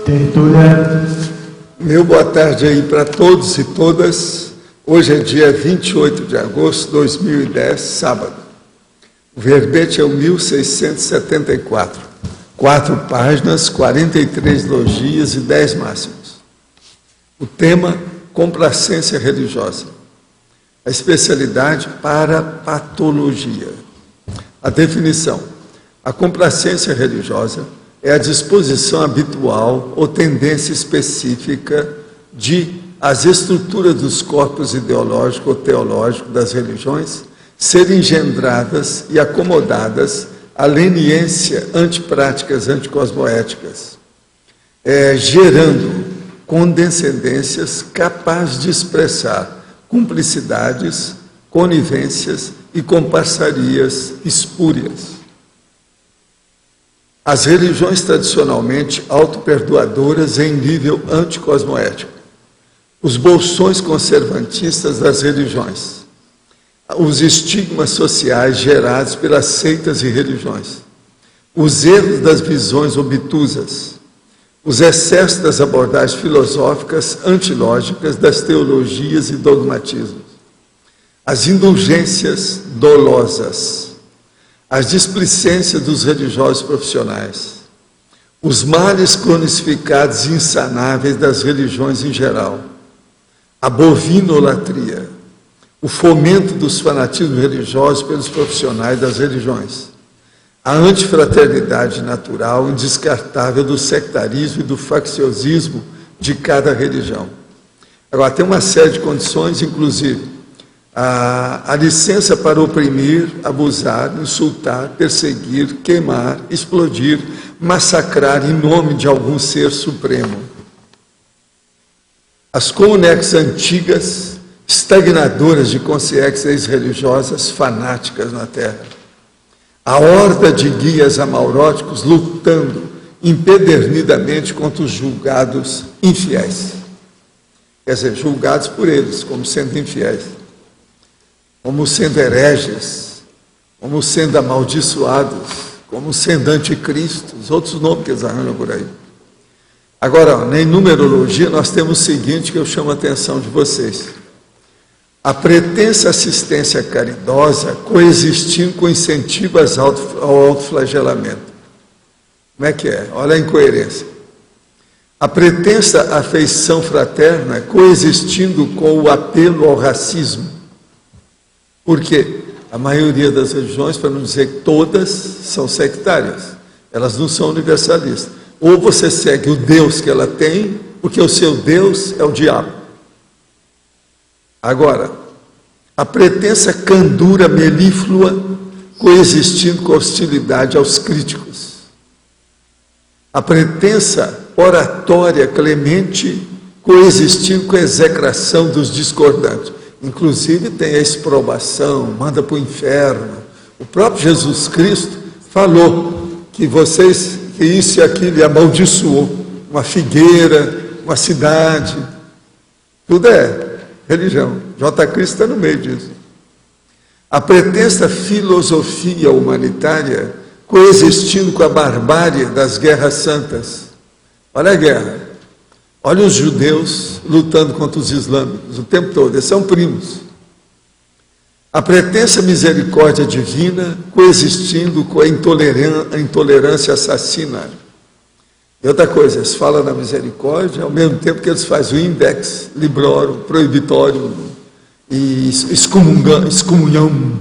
Leitura. Meu boa tarde aí para todos e todas. Hoje é dia 28 de agosto de 2010, sábado. O verbete é o 1674. 4 páginas, 43 logias e 10 máximos. O tema, complacência religiosa. A especialidade, parapatologia. A definição. A complacência religiosa é a disposição habitual ou tendência específica de as estruturas dos corpos ideológico ou teológico das religiões serem engendradas e acomodadas à leniência antipráticas anticosmoéticas, gerando condescendências capazes de expressar cumplicidades, conivências e comparsarias espúrias. As religiões tradicionalmente autoperdoadoras em nível anticosmoético. Os bolsões conservantistas das religiões. Os estigmas sociais gerados pelas seitas e religiões. Os erros das visões obtusas. Os excessos das abordagens filosóficas antilógicas das teologias e dogmatismos. As indulgências dolosas. As displicências dos religiosos profissionais, os males cronificados e insanáveis das religiões em geral, a bovinolatria, o fomento dos fanatismos religiosos pelos profissionais das religiões, a antifraternidade natural indescartável do sectarismo e do facciosismo de cada religião. Agora, tem uma série de condições, inclusive, a licença para oprimir, abusar, insultar, perseguir, queimar, explodir, massacrar em nome de algum ser supremo. As comunex antigas, estagnadoras de consciências religiosas fanáticas na terra. A horda de guias amauróticos lutando empedernidamente contra os julgados infiéis. Quer dizer, julgados por eles como sendo infiéis, como sendo hereges, como sendo amaldiçoados, como sendo anticristos, outros nomes que eles arranjam por aí. Agora, na numerologia, nós temos o seguinte que eu chamo a atenção de vocês. A pretensa assistência caridosa coexistindo com incentivo ao autoflagelamento. Como é que é? Olha a incoerência. A pretensa afeição fraterna coexistindo com o apelo ao racismo. Porque a maioria das religiões, para não dizer que todas, são sectárias. Elas não são universalistas. Ou você segue o Deus que ela tem, porque o seu Deus é o diabo. Agora, a pretensa candura melíflua coexistindo com a hostilidade aos críticos. A pretensa oratória clemente coexistindo com a execração dos discordantes. Inclusive tem a exprobação, manda para o inferno. O próprio Jesus Cristo falou que vocês, que isso e aquilo, e amaldiçoou uma figueira, uma cidade. Tudo é religião. J. Cristo está no meio disso. A pretensa filosofia humanitária coexistindo com a barbárie das guerras santas. Olha a guerra. Olha os judeus lutando contra os islâmicos o tempo todo, eles são primos. A pretensa misericórdia divina coexistindo com a intolerância assassina. E outra coisa, eles falam na misericórdia, ao mesmo tempo que eles fazem o index, librório, proibitório e excomunhão.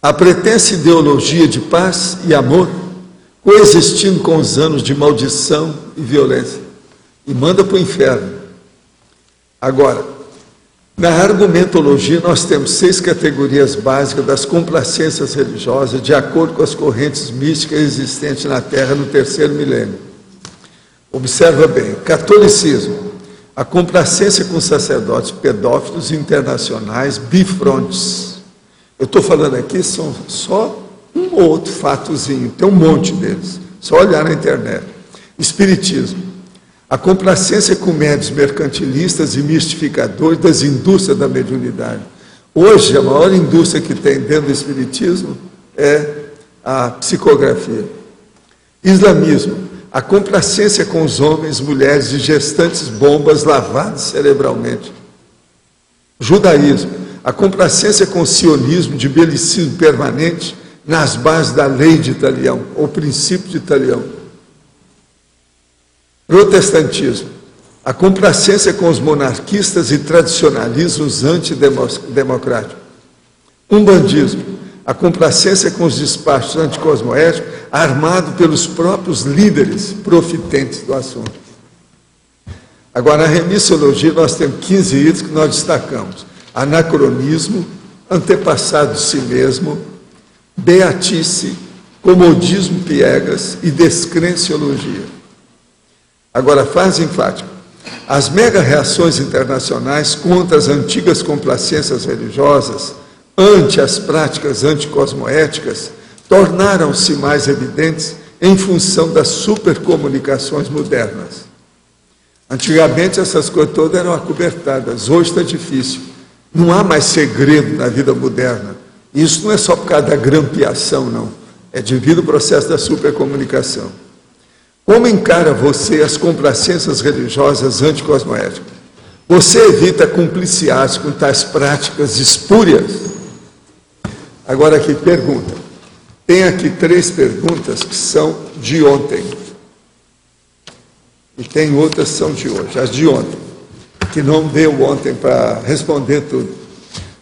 A pretensa ideologia de paz e amor coexistindo com os anos de maldição e violência. E manda para o inferno. Agora, na argumentologia nós temos 6 categorias básicas das complacências religiosas de acordo com as correntes místicas existentes na Terra no 3º milênio. Observa bem, catolicismo, a complacência com sacerdotes pedófilos internacionais bifrontes. Eu estou falando aqui, são só um ou outro fatozinho, tem um monte deles, só olhar na internet. Espiritismo, a complacência com médios mercantilistas e mistificadores das indústrias da mediunidade. Hoje, a maior indústria que tem dentro do espiritismo é a psicografia. Islamismo, a complacência com os homens, mulheres e gestantes bombas lavados cerebralmente. Judaísmo, a complacência com o sionismo de belicismo permanente nas bases da lei de Italião, ou princípio de Italião. Protestantismo, a complacência com os monarquistas e tradicionalismos antidemocráticos. Umbandismo, a complacência com os despachos anticosmoéticos armados pelos próprios líderes profitentes do assunto. Agora, a remissiologia, nós temos 15 itens que nós destacamos. Anacronismo, antepassado de si mesmo, beatice, comodismo piegas e descrenciologia. Agora, fase enfática. As mega-reações internacionais contra as antigas complacências religiosas, ante as práticas anticosmoéticas, tornaram-se mais evidentes em função das supercomunicações modernas. Antigamente essas coisas todas eram acobertadas, hoje está difícil. Não há mais segredo na vida moderna. Isso não é só por causa da grampeação, não. É devido ao processo da supercomunicação. Como encara você as complacências religiosas anticosmoéticas? Você evita cumpliciar-se com tais práticas espúrias? Agora aqui, pergunta. Tem aqui 3 perguntas que são de ontem. E tem outras que são de hoje, as de ontem, que não deu ontem para responder tudo.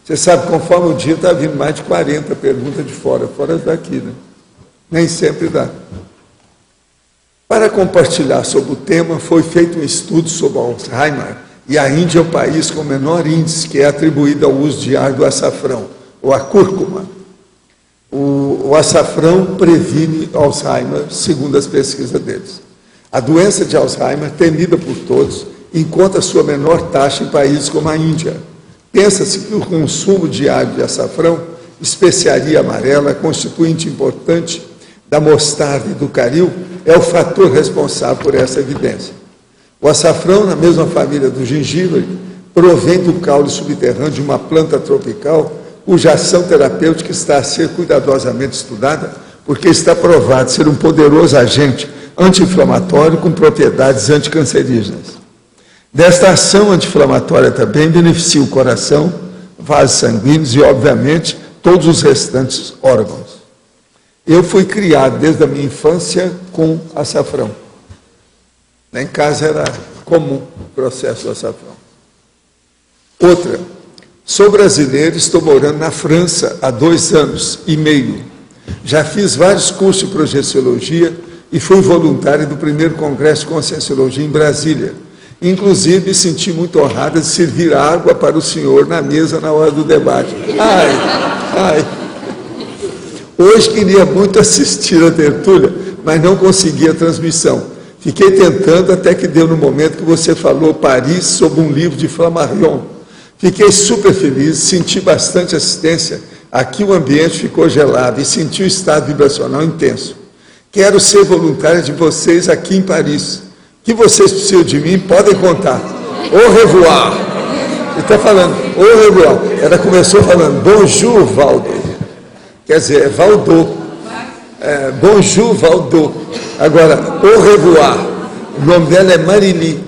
Você sabe, conforme o dia está vindo mais de 40 perguntas de fora daqui, né? Nem sempre dá. Para compartilhar sobre o tema, foi feito um estudo sobre Alzheimer, e a Índia é o país com o menor índice que é atribuído ao uso diário do açafrão, ou a cúrcuma. O açafrão previne Alzheimer, segundo as pesquisas deles. A doença de Alzheimer, temida por todos, encontra sua menor taxa em países como a Índia. Pensa-se que o consumo diário de açafrão, especiaria amarela, constituinte importante da mostarda e do caril, é o fator responsável por essa evidência. O açafrão, na mesma família do gengibre, provém do caule subterrâneo de uma planta tropical, cuja ação terapêutica está a ser cuidadosamente estudada, porque está provado ser um poderoso agente anti-inflamatório com propriedades anticancerígenas. Desta ação anti-inflamatória também beneficia o coração, vasos sanguíneos e, obviamente, todos os restantes órgãos. Eu fui criado desde a minha infância com açafrão. Lá em casa era comum o processo do açafrão. Outra, sou brasileiro, estou morando na França há 2 anos e meio. Já fiz vários cursos de projeciologia e fui voluntário do primeiro Congresso de Conscienciologia em Brasília. Inclusive, me senti muito honrado de servir água para o senhor na mesa na hora do debate. Ai. Hoje queria muito assistir a tertúlia, mas não consegui a transmissão. Fiquei tentando até que deu no momento que você falou Paris sobre um livro de Flammarion. Fiquei super feliz, senti bastante assistência. Aqui o ambiente ficou gelado e senti um estado vibracional intenso. Quero ser voluntária de vocês aqui em Paris. O que vocês precisam de mim, podem contar. Au revoir. Ele está falando, au revoir. Ela começou falando, bonjour, Valdo. Quer dizer, é Valdo. Bonjour, Valdo. Agora, au revoir. O nome dela é Marili.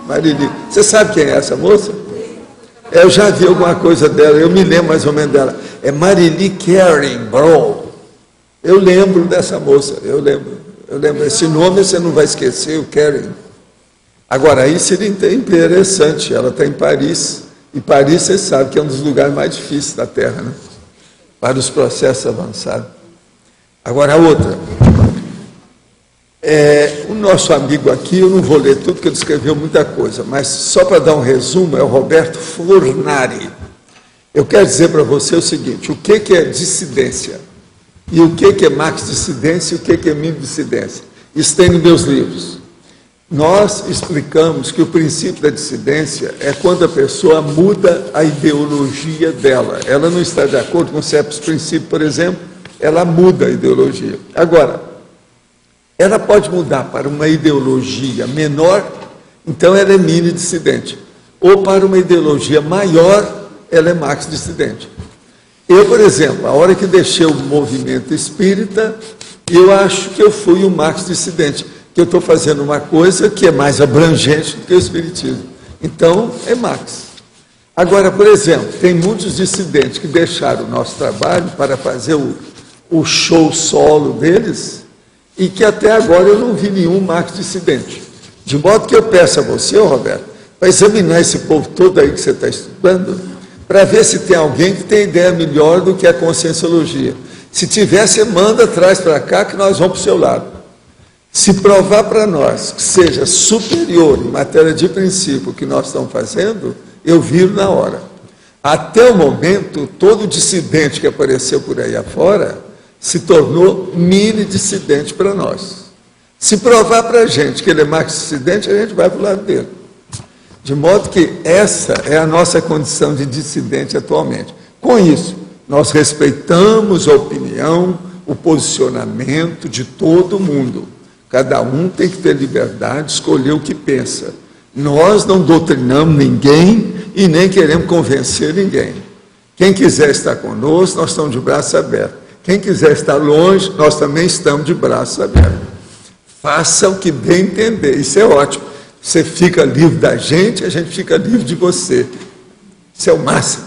Marili. Você sabe quem é essa moça? Eu já vi alguma coisa dela, eu me lembro mais ou menos dela. É Marili Caring, bro. Eu lembro dessa moça, eu lembro. Esse nome você não vai esquecer, o Caring. Agora, aí seria interessante, ela está em Paris, e Paris, você sabe que é um dos lugares mais difíceis da Terra, né? Para os processos avançados. Agora, a outra. O nosso amigo aqui, eu não vou ler tudo, porque ele escreveu muita coisa, mas só para dar um resumo, é o Roberto Fornari. Eu quero dizer para você o seguinte, o que é dissidência? E o que é max-dissidência e o que é mini-dissidência? Isso tem nos meus livros. Nós explicamos que o princípio da dissidência é quando a pessoa muda a ideologia dela. Ela não está de acordo com certos princípios, por exemplo, ela muda a ideologia. Agora, ela pode mudar para uma ideologia menor, então ela é mini-dissidente. Ou para uma ideologia maior, ela é max-dissidente. Eu, por exemplo, a hora que deixei o movimento espírita, eu acho que eu fui um max-dissidente. que eu estou fazendo uma coisa que é mais abrangente do que o Espiritismo. Então, é Marx. Agora, por exemplo, tem muitos dissidentes que deixaram o nosso trabalho para fazer o show solo deles e que até agora eu não vi nenhum Marx dissidente. De modo que eu peço a você, Roberto, para examinar esse povo todo aí que você está estudando, para ver se tem alguém que tem ideia melhor do que a conscienciologia. Se tiver, você manda, traz para cá que nós vamos para o seu lado. Se provar para nós que seja superior em matéria de princípio o que nós estamos fazendo, eu viro na hora. Até o momento, todo dissidente que apareceu por aí afora se tornou mini dissidente para nós. Se provar para a gente que ele é mais dissidente, a gente vai para o lado dele. De modo que essa é a nossa condição de dissidente atualmente. Com isso, nós respeitamos a opinião, o posicionamento de todo mundo. Cada um tem que ter liberdade de escolher o que pensa. Nós não doutrinamos ninguém e nem queremos convencer ninguém. Quem quiser estar conosco, nós estamos de braço aberto. Quem quiser estar longe, nós também estamos de braço aberto. Faça o que bem entender, isso é ótimo. Você fica livre da gente, a gente fica livre de você. Isso é o máximo.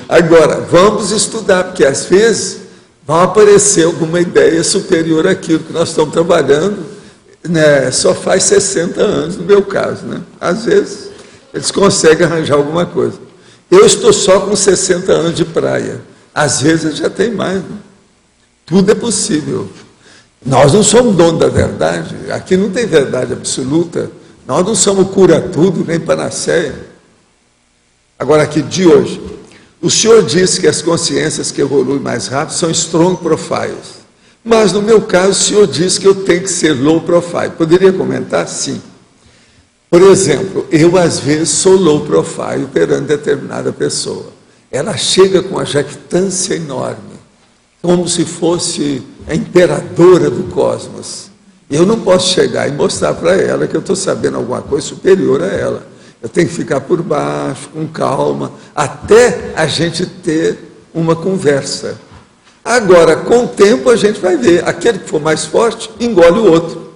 Agora, vamos estudar, porque às vezes vai aparecer alguma ideia superior àquilo que nós estamos trabalhando, né? Só faz 60 anos, no meu caso, né? Às vezes, eles conseguem arranjar alguma coisa. Eu estou só com 60 anos de praia. Às vezes já tem mais, né? Tudo é possível. Nós não somos donos da verdade, aqui não tem verdade absoluta, nós não somos cura-tudo, nem panaceia. Agora, aqui de hoje, o senhor disse que as consciências que evoluem mais rápido são strong profiles, mas no meu caso o senhor disse que eu tenho que ser low profile. Poderia comentar? Sim. Por exemplo, eu às vezes sou low profile perante determinada pessoa. Ela chega com uma jactância enorme, como se fosse a imperadora do cosmos. Eu não posso chegar e mostrar para ela que eu estou sabendo alguma coisa superior a ela. Eu tenho que ficar por baixo, com calma, até a gente ter uma conversa. Agora, com o tempo, a gente vai ver. Aquele que for mais forte, engole o outro.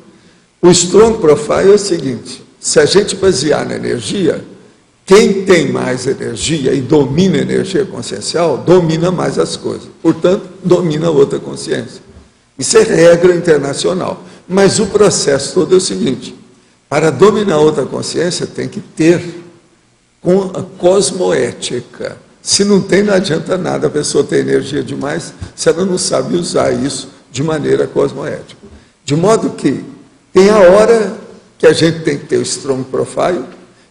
O strong profile é o seguinte: se a gente basear na energia, quem tem mais energia e domina a energia consciencial, domina mais as coisas. Portanto, domina a outra consciência. Isso é regra internacional. Mas o processo todo é o seguinte: para dominar outra consciência, tem que ter com a cosmoética. Se não tem, não adianta nada a pessoa ter energia demais, se ela não sabe usar isso de maneira cosmoética. De modo que tem a hora que a gente tem que ter o strong profile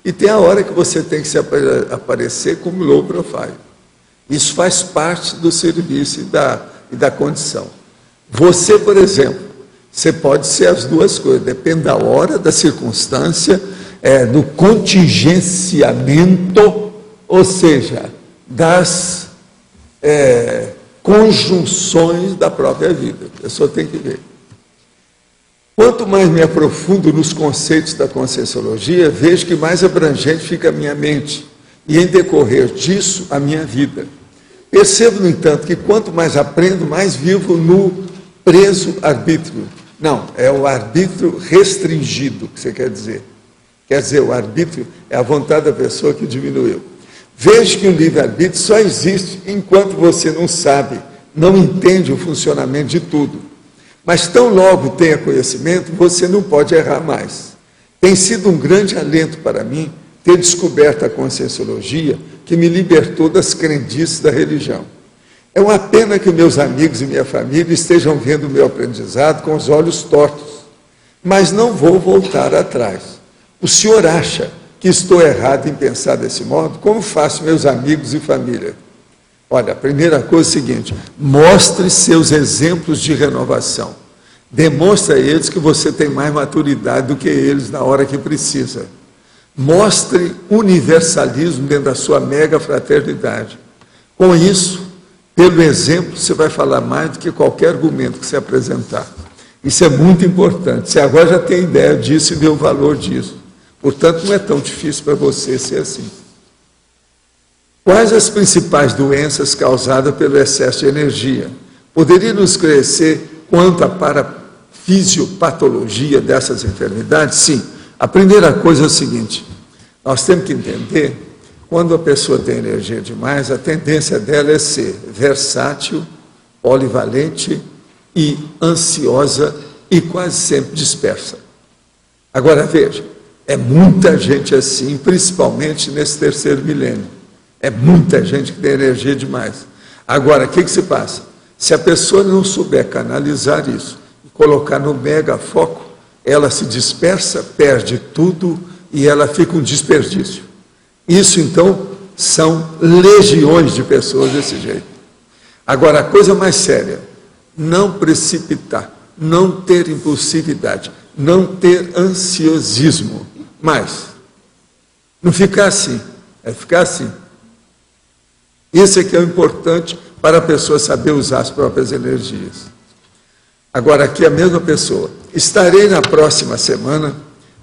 e tem a hora que você tem que se aparecer como low profile. Isso faz parte do serviço e da condição. Você, por exemplo, você pode ser as duas coisas, depende da hora, da circunstância, do contingenciamento, ou seja, das conjunções da própria vida. A pessoa tem que ver. Quanto mais me aprofundo nos conceitos da conscienciologia, vejo que mais abrangente fica a minha mente, e em decorrer disso, a minha vida. Percebo, no entanto, que quanto mais aprendo, mais vivo no preso arbítrio. Não, é o arbítrio restringido que você quer dizer. Quer dizer, o arbítrio é a vontade da pessoa que diminuiu. Vejo que o livre-arbítrio só existe enquanto você não sabe, não entende o funcionamento de tudo. Mas tão logo tenha conhecimento, você não pode errar mais. Tem sido um grande alento para mim ter descoberto a conscienciologia que me libertou das crendices da religião. É uma pena que meus amigos e minha família estejam vendo o meu aprendizado com os olhos tortos, mas não vou voltar atrás. O senhor acha que estou errado em pensar desse modo? Como faço meus amigos e família? Olha, a primeira coisa é o seguinte: mostre seus exemplos de renovação. Demonstre a eles que você tem mais maturidade do que eles na hora que precisa. Mostre universalismo dentro da sua mega fraternidade. Com isso, pelo exemplo, você vai falar mais do que qualquer argumento que você apresentar. Isso é muito importante. Você agora já tem ideia disso e vê o valor disso. Portanto, não é tão difícil para você ser assim. Quais as principais doenças causadas pelo excesso de energia? Poderia nos esclarecer quanto à fisiopatologia dessas enfermidades? Sim. A primeira coisa é o seguinte, nós temos que entender, quando a pessoa tem energia demais, a tendência dela é ser versátil, polivalente e ansiosa e quase sempre dispersa. Agora veja, é muita gente assim, principalmente nesse terceiro milênio. É muita gente que tem energia demais. Agora, o que se passa? Se a pessoa não souber canalizar isso, colocar no mega foco, ela se dispersa, perde tudo e ela fica um desperdício. Isso, então, são legiões de pessoas desse jeito. Agora, a coisa mais séria, não precipitar, não ter impulsividade, não ter ansiosismo, mas não ficar assim, é ficar assim. Isso é que é o importante para a pessoa saber usar as próprias energias. Agora, aqui a mesma pessoa. Estarei na próxima semana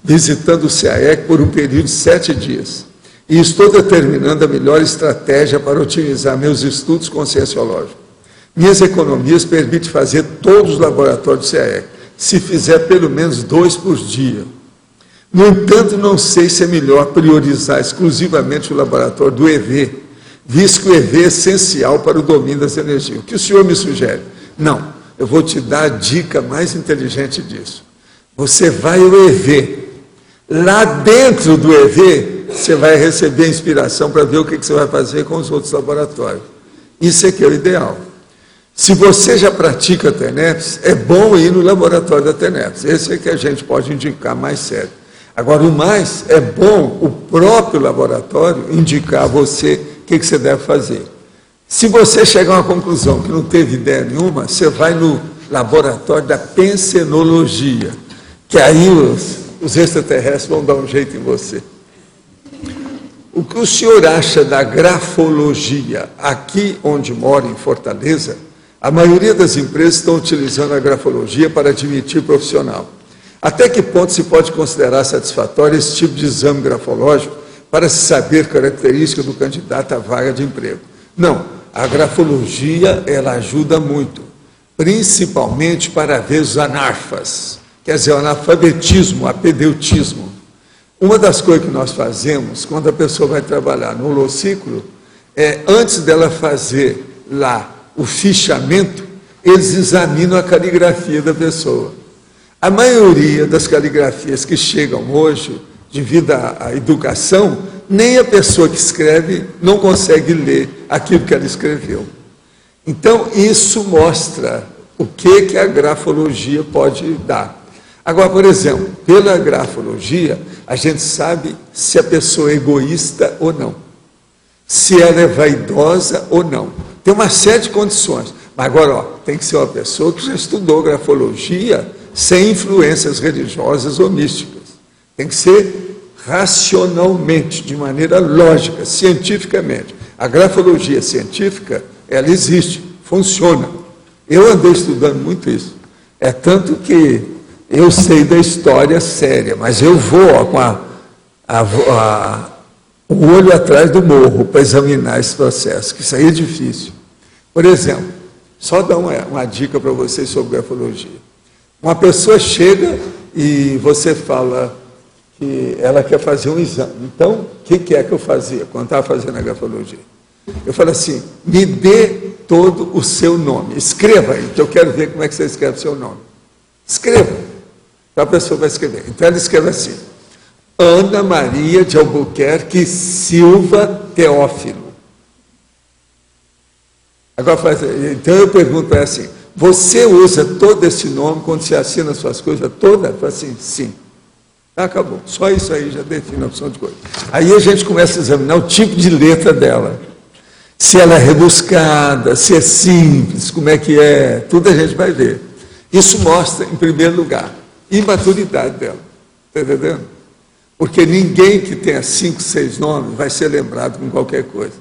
visitando o CAEC por um período de 7 dias e estou determinando a melhor estratégia para otimizar meus estudos conscienciológicos. Minhas economias permitem fazer todos os laboratórios do CAEC, se fizer pelo menos 2 por dia. No entanto, não sei se é melhor priorizar exclusivamente o laboratório do EV, visto que o EV é essencial para o domínio das energias. O que o senhor me sugere? Não, eu vou te dar a dica mais inteligente disso. Você vai ao EV. Lá dentro do EV, você vai receber inspiração para ver o que você vai fazer com os outros laboratórios. Isso é que é o ideal. Se você já pratica a TENEPS, é bom ir no laboratório da TENEPS. Esse é que a gente pode indicar mais sério. Agora, o mais é bom o próprio laboratório indicar a você o que você deve fazer. Se você chegar a uma conclusão que não teve ideia nenhuma, você vai no laboratório da pensenologia, que aí os extraterrestres vão dar um jeito em você. O que o senhor acha da grafologia? Aqui onde mora, em Fortaleza, a maioria das empresas estão utilizando a grafologia para admitir profissional. Até que ponto se pode considerar satisfatório esse tipo de exame grafológico para se saber características do candidato à vaga de emprego? Não, a grafologia, ela ajuda muito, principalmente para ver os anarfas, quer dizer, o analfabetismo, o apedeutismo. Uma das coisas que nós fazemos, quando a pessoa vai trabalhar no holociclo, é, antes dela fazer lá o fichamento, eles examinam a caligrafia da pessoa. A maioria das caligrafias que chegam hoje, devido à educação, nem a pessoa que escreve não consegue ler aquilo que ela escreveu. Então, isso mostra o que a grafologia pode dar. Agora, por exemplo, pela grafologia, a gente sabe se a pessoa é egoísta ou não, se ela é vaidosa ou não. Tem uma série de condições. Mas agora, tem que ser uma pessoa que já estudou grafologia sem influências religiosas ou místicas. Tem que ser racionalmente, de maneira lógica, cientificamente. A grafologia científica, ela existe, funciona. Eu andei estudando muito isso. É tanto que eu sei da história séria, mas eu vou com o olho atrás do morro para examinar esse processo, que isso aí é difícil. Por exemplo, só dar uma dica para vocês sobre grafologia. Uma pessoa chega e você fala que ela quer fazer um exame. Então, o que é que eu fazia quando estava fazendo a grafologia? Eu falei assim, me dê todo o seu nome. Escreva aí, que eu quero ver como é que você escreve o seu nome. Escreva. Então a pessoa vai escrever. Então ela escreve assim, Ana Maria de Albuquerque Silva Teófilo. Agora, então eu pergunto para ela assim, você usa todo esse nome quando você assina as suas coisas todas? Ela fala assim, sim. Acabou. Só isso aí já define a opção de coisa. Aí a gente começa a examinar o tipo de letra dela. Se ela é rebuscada, se é simples, como é que é, tudo a gente vai ver. Isso mostra, em primeiro lugar, imaturidade dela. Está entendendo? Porque ninguém que tenha 5, 6 nomes vai ser lembrado com qualquer coisa.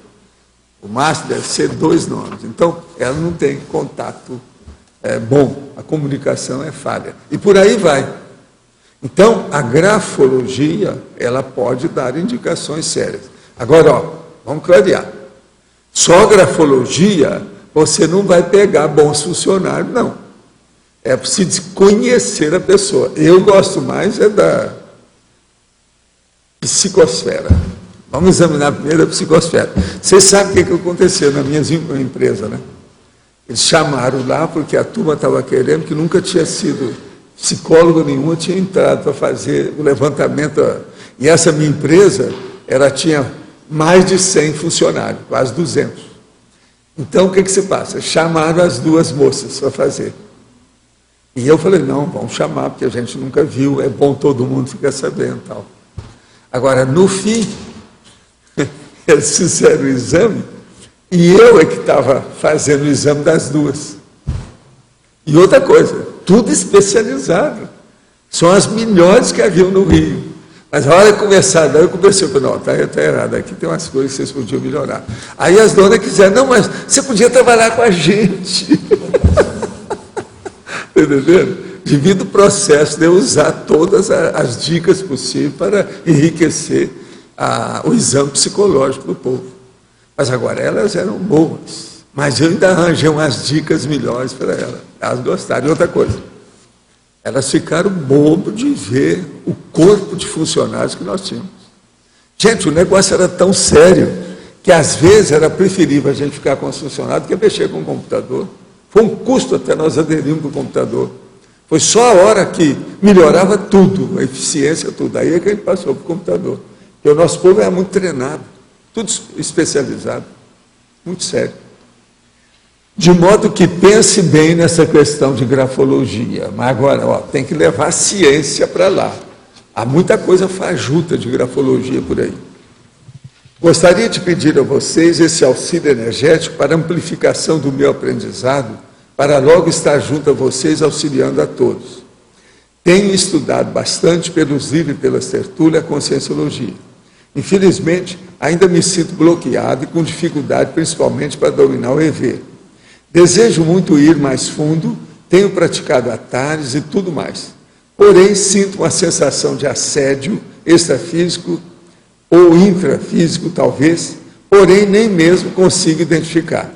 O máximo deve ser 2 nomes. Então, ela não tem contato bom, a comunicação é falha. E por aí vai. Então, a grafologia, ela pode dar indicações sérias. Agora, vamos clarear. Só a grafologia, você não vai pegar bons funcionários, não. É preciso conhecer a pessoa. Eu gosto mais da psicosfera. Vamos examinar primeiro a psicosfera. Vocês sabem o que aconteceu na minha empresa, né? Eles chamaram lá porque a turma estava querendo, que nunca tinha sido psicólogo nenhuma, tinha entrado para fazer o levantamento. E essa minha empresa, ela tinha mais de 100 funcionários, quase 200. Então, o que se passa? Chamaram as duas moças para fazer. E eu falei, não, vamos chamar, porque a gente nunca viu, é bom todo mundo ficar sabendo e tal. Agora, no fim, eles fizeram o exame, e eu é que estava fazendo o exame das duas. E outra coisa, tudo especializado. São as melhores que haviam no Rio. Mas a hora de conversar, eu conversei com não, está errado, aqui tem umas coisas que vocês podiam melhorar. Aí as donas quiseram, não, mas você podia trabalhar com a gente. Entendendo? Devido ao processo de eu usar todas as dicas possíveis para enriquecer o exame psicológico do povo. Mas agora, elas eram boas, mas eu ainda arranjei umas dicas melhores para elas. Elas gostaram. E outra coisa, elas ficaram bobas de ver o corpo de funcionários que nós tínhamos. Gente, o negócio era tão sério que às vezes era preferível a gente ficar com os funcionários do que mexer com o computador. Foi um custo até nós aderirmos com o computador. Foi só a hora que melhorava tudo, a eficiência, tudo. Aí é que a gente passou para o computador. Porque o nosso povo era muito treinado, tudo especializado, muito sério. De modo que pense bem nessa questão de grafologia. Mas agora, tem que levar a ciência para lá. Há muita coisa fajuta de grafologia por aí. Gostaria de pedir a vocês esse auxílio energético para amplificação do meu aprendizado, para logo estar junto a vocês, auxiliando a todos. Tenho estudado bastante pelos livros e pelas tertúlias a Conscienciologia. Infelizmente, ainda me sinto bloqueado e com dificuldade, principalmente para dominar o EV. Desejo muito ir mais fundo, tenho praticado atalhos e tudo mais. Porém, sinto uma sensação de assédio extrafísico ou intrafísico, talvez, porém nem mesmo consigo identificar.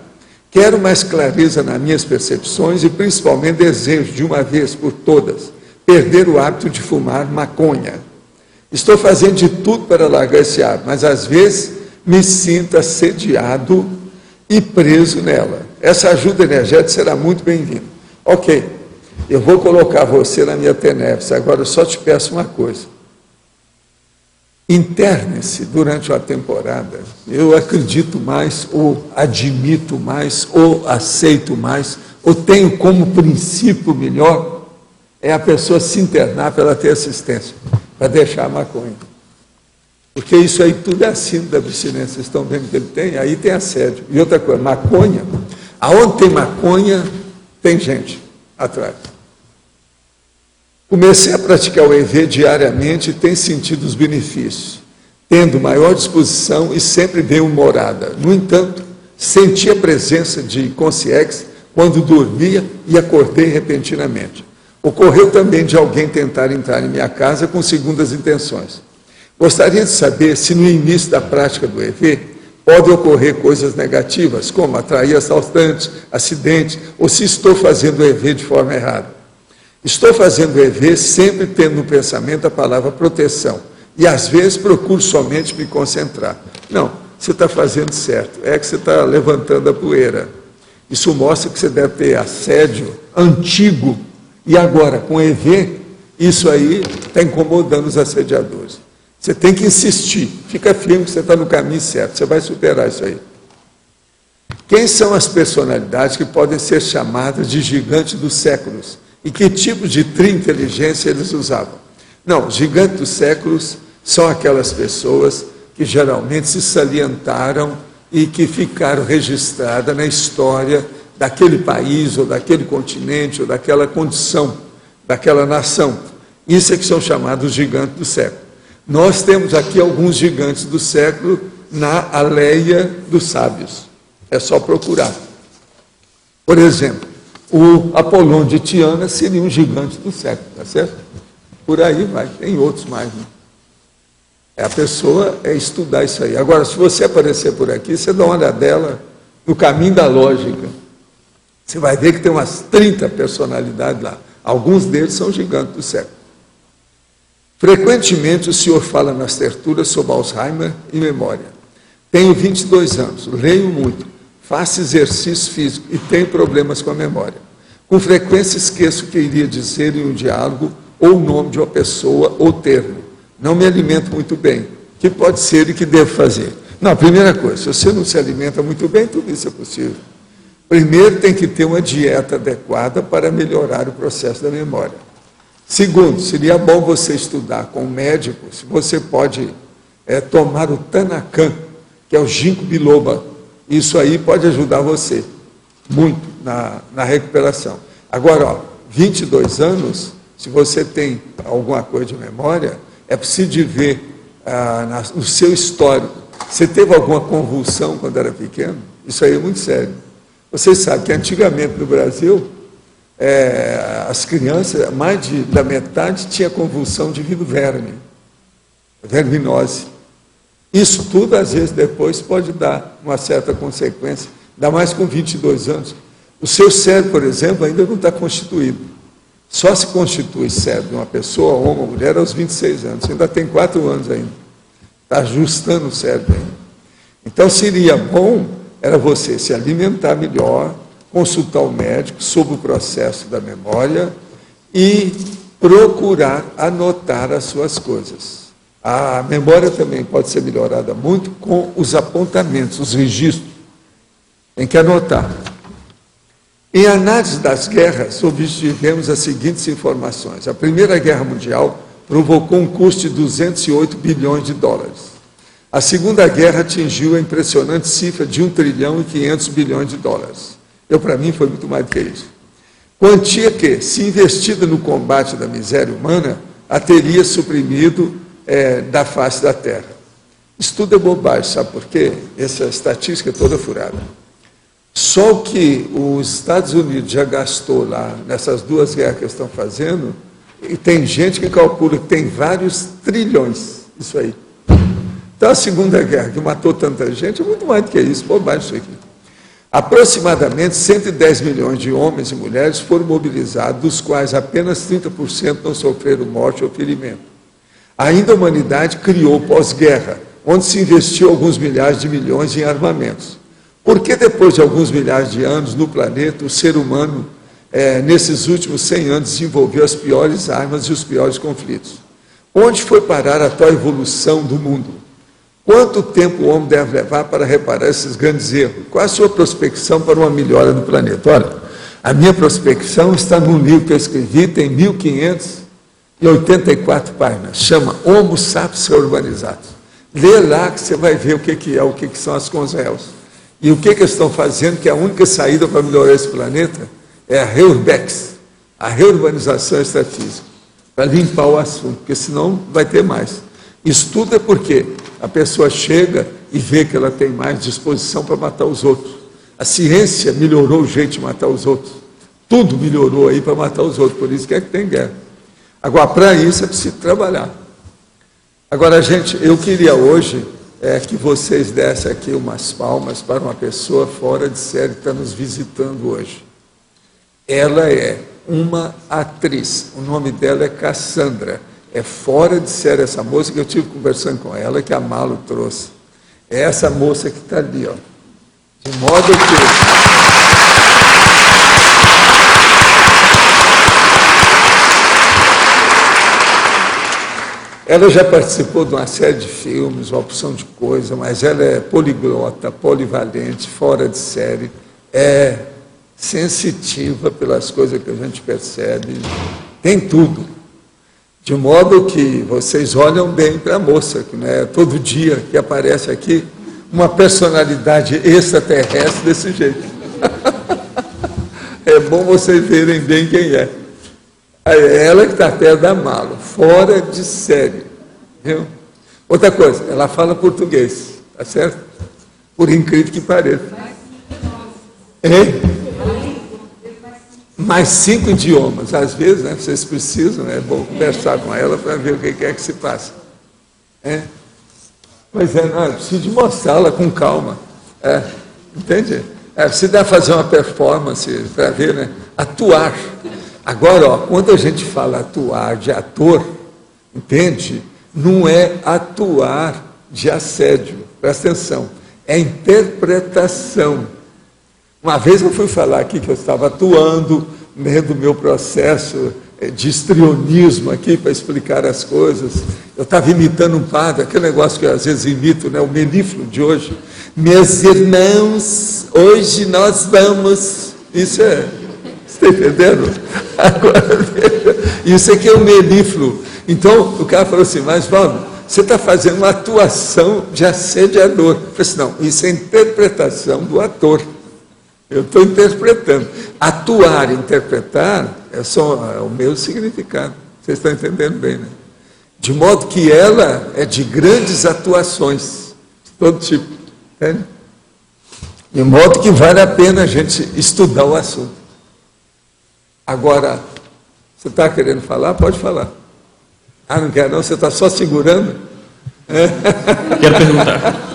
Quero mais clareza nas minhas percepções e principalmente desejo, de uma vez por todas, perder o hábito de fumar maconha. Estou fazendo de tudo para largar esse hábito, mas às vezes me sinto assediado e preso nela. Essa ajuda energética será muito bem-vinda. Ok, eu vou colocar você na minha tenebra, agora eu só te peço uma coisa. Interne-se durante uma temporada. Eu acredito mais, ou admito mais, ou aceito mais, ou tenho como princípio melhor, é a pessoa se internar para ela ter assistência, para deixar a maconha. Porque isso aí tudo é assíduo da abstinência, vocês estão vendo que ele tem, aí tem assédio. E outra coisa, maconha, aonde tem maconha, tem gente atrás. Comecei a praticar o EV diariamente e tenho sentido os benefícios, tendo maior disposição e sempre bem-humorada. No entanto, senti a presença de consciência quando dormia e acordei repentinamente. Ocorreu também de alguém tentar entrar em minha casa com segundas intenções. Gostaria de saber se no início da prática do EV pode ocorrer coisas negativas, como atrair assaltantes, acidentes, ou se estou fazendo o EV de forma errada. Estou fazendo o EV sempre tendo no pensamento a palavra proteção. E às vezes procuro somente me concentrar. Não, você está fazendo certo. É que você está levantando a poeira. Isso mostra que você deve ter assédio antigo. E agora, com o EV, isso aí está incomodando os assediadores. Você tem que insistir. Fica firme que você está no caminho certo. Você vai superar isso aí. Quem são as personalidades que podem ser chamadas de gigantes dos séculos? E que tipo de tri-inteligência eles usavam? Não, gigantes dos séculos são aquelas pessoas que geralmente se salientaram e que ficaram registradas na história daquele país, ou daquele continente, ou daquela condição, daquela nação. Isso é que são chamados gigantes do século. Nós temos aqui alguns gigantes do século na Aleia dos Sábios. É só procurar. Por exemplo, o Apolônio de Tiana seria um gigante do século, tá certo? Por aí vai, tem outros mais, né? A pessoa é estudar isso aí. Agora, se você aparecer por aqui, você dá uma olhadela no caminho da lógica. Você vai ver que tem umas 30 personalidades lá. Alguns deles são gigantes do século. Frequentemente o senhor fala nas tertulias sobre Alzheimer e memória. Tenho 22 anos, leio muito, faço exercício físico e tenho problemas com a memória. Com frequência esqueço o que iria dizer em um diálogo ou o nome de uma pessoa ou termo. Não me alimento muito bem. O que pode ser e o que devo fazer? Não, primeira coisa, se você não se alimenta muito bem, tudo isso é possível. Primeiro, tem que ter uma dieta adequada para melhorar o processo da memória. Segundo, seria bom você estudar com um médico se você pode tomar o Tanacan, que é o ginkgo biloba. Isso aí pode ajudar você muito na recuperação. Agora, 22 anos, se você tem alguma coisa de memória, é preciso de ver no seu histórico. Você teve alguma convulsão quando era pequeno? Isso aí é muito sério. Vocês sabem que antigamente no Brasil, as crianças, da metade tinha convulsão devido ao verme, verminose. Isso tudo, às vezes, depois pode dar uma certa consequência, ainda mais com 22 anos. O seu cérebro, por exemplo, ainda não está constituído. Só se constitui cérebro de uma pessoa ou uma mulher aos 26 anos. Você ainda tem 4 anos ainda. Está ajustando o cérebro ainda. Então, seria bom era você se alimentar melhor, consultar o médico sobre o processo da memória e procurar anotar as suas coisas. A memória também pode ser melhorada muito com os apontamentos, os registros. Tem que anotar. Em análise das guerras, obtivemos as seguintes informações. A Primeira Guerra Mundial provocou um custo de 208 bilhões de dólares. A Segunda Guerra atingiu a impressionante cifra de 1 trilhão e 500 bilhões de dólares. Para mim, foi muito mais do que isso. Quantia que, se investida no combate da miséria humana, a teria suprimido da face da Terra. Isso tudo é bobagem, sabe por quê? Essa estatística é toda furada. Só o que os Estados Unidos já gastou lá, nessas 2 guerras que estão fazendo, e tem gente que calcula que tem vários trilhões, isso aí. Então, a Segunda Guerra, que matou tanta gente, é muito mais do que isso, bobagem isso aqui. Aproximadamente 110 milhões de homens e mulheres foram mobilizados, dos quais apenas 30% não sofreram morte ou ferimento. Ainda a humanidade criou pós-guerra, onde se investiu alguns milhares de milhões em armamentos. Por que depois de alguns milhares de anos no planeta, o ser humano, nesses últimos 100 anos, desenvolveu as piores armas e os piores conflitos? Onde foi parar a atual evolução do mundo? Quanto tempo o homem deve levar para reparar esses grandes erros? Qual a sua prospecção para uma melhora do planeta? Olha, a minha prospecção está num livro que eu escrevi, tem 1584 páginas, chama Homo Sapiens Urbanizados. Lê lá que você vai ver o que são as consréus. E o que eles estão fazendo, que a única saída para melhorar esse planeta é a Reurbex, a reurbanização estatística, para limpar o assunto, porque senão vai ter mais. Isso tudo é porque a pessoa chega e vê que ela tem mais disposição para matar os outros. A ciência melhorou o jeito de matar os outros. Tudo melhorou aí para matar os outros, por isso que tem guerra. Agora, para isso é preciso trabalhar. Agora, gente, eu queria hoje que vocês dessem aqui umas palmas para uma pessoa fora de série que está nos visitando hoje. Ela é uma atriz, o nome dela é Cassandra. É fora de série essa moça que eu estive conversando com ela, que a Malo trouxe. É essa moça que está ali, ó. De modo que... Ela já participou de uma série de filmes, uma opção de coisa, mas ela é poliglota, polivalente, fora de série, é sensitiva pelas coisas que a gente percebe, tem tudo. De modo que vocês olham bem para a moça, que não é todo dia que aparece aqui uma personalidade extraterrestre desse jeito. É bom vocês verem bem quem é. É ela que está perto da Malo, fora de série. Viu? Outra coisa, ela fala português, tá certo? Por incrível que pareça. Mais 5 idiomas. Às vezes, né, vocês precisam, é bom conversar com ela para ver o que é que se passa. Pois não, eu preciso de mostrá-la com calma. Entende? Você deve fazer uma performance para ver, né? Atuar. Agora, ó, quando a gente fala atuar de ator, entende? Não é atuar de assédio, presta atenção, é interpretação. Uma vez eu fui falar aqui que eu estava atuando, né, do meu processo de histrionismo aqui para explicar as coisas. Eu estava imitando um padre, aquele negócio que eu às vezes imito, né, o melífluo de hoje. Meus irmãos, hoje nós vamos. Isso é. Você está entendendo? Agora, isso aqui é o melífluo. Então, o cara falou assim, mas vamos, você está fazendo uma atuação de assediador. Eu falei assim, não, isso é interpretação do ator. Eu estou interpretando. Atuar, interpretar, é só o meu significado. Vocês estão entendendo bem, né? De modo que ela é de grandes atuações, de todo tipo. Entende? De modo que vale a pena a gente estudar o assunto. Agora, você está querendo falar? Pode falar. Ah, não quer não? Você está só segurando? Quero perguntar.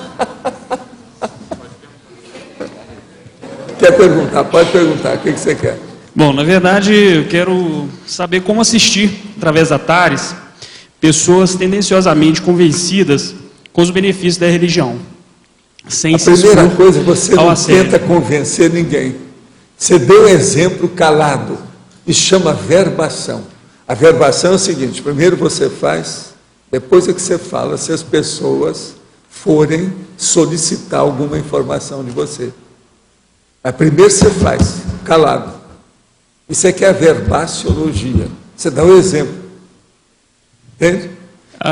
Quer perguntar? Pode perguntar. O que você quer? Bom, na verdade, eu quero saber como assistir, através da TARES, pessoas tendenciosamente convencidas com os benefícios da religião. Sem a primeira coisa, você não tenta convencer ninguém. Você deu exemplo calado. Isso chama verbação. A verbação é o seguinte, primeiro você faz, depois é que você fala, se as pessoas forem solicitar alguma informação de você. Mas primeiro você faz, calado. Isso aqui é a verbaciologia. Você dá um exemplo. Entende?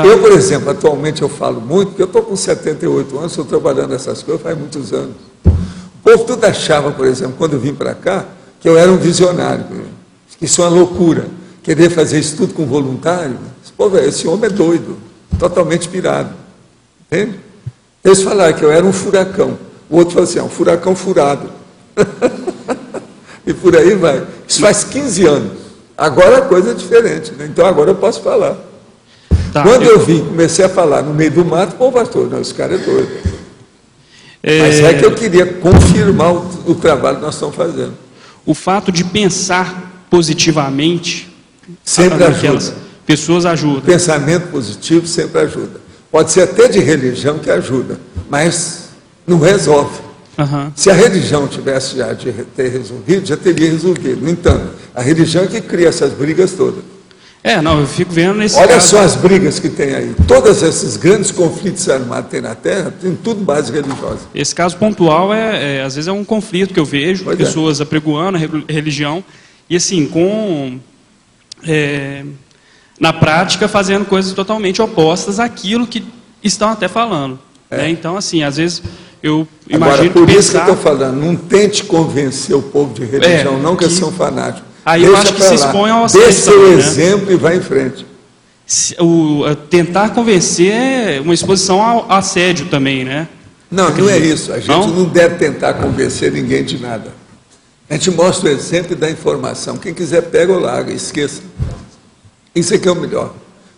Eu, por exemplo, atualmente eu falo muito, porque eu estou com 78 anos, estou trabalhando nessas coisas faz muitos anos. O povo tudo achava, por exemplo, quando eu vim para cá, que eu era um visionário. Isso é uma loucura. Querer fazer isso tudo com voluntário, esse homem é doido, totalmente pirado. Entende? Eles falaram que eu era um furacão. O outro falou assim, um furacão furado. E por aí vai. Isso faz 15 anos. Agora a coisa é diferente, né? Então agora eu posso falar. Tá, quando eu vim, comecei a falar no meio do mato, pô, pastor, não, esse cara é doido. Mas é que eu queria confirmar o trabalho que nós estamos fazendo. O fato de pensar positivamente sempre ajuda. Pessoas ajudam. O pensamento positivo sempre ajuda. Pode ser até de religião que ajuda, mas não resolve. Se a religião tivesse já de ter resolvido, já teria resolvido. No entanto, a religião é que cria essas brigas todas. Não, eu fico vendo nesse Olha caso... só as brigas que tem aí. Todos esses grandes conflitos armados que tem na Terra, tem tudo base religiosa. Esse caso pontual, às vezes é um conflito que eu vejo, pessoas apregoando a religião, e assim, na prática, fazendo coisas totalmente opostas àquilo que estão até falando. Né? Então, assim, às vezes... Eu imagino. Agora, por isso que eu estou falando, não tente convencer o povo de religião, não que são fanáticos. Aí eu acho que se expõe ao assédio. Dê seu exemplo e vai em frente. Tentar convencer é uma exposição ao assédio também, né? Não, não é isso. A gente não deve tentar convencer ninguém de nada. A gente mostra o exemplo e dá informação. Quem quiser pega ou larga, esqueça. Isso aqui é o melhor.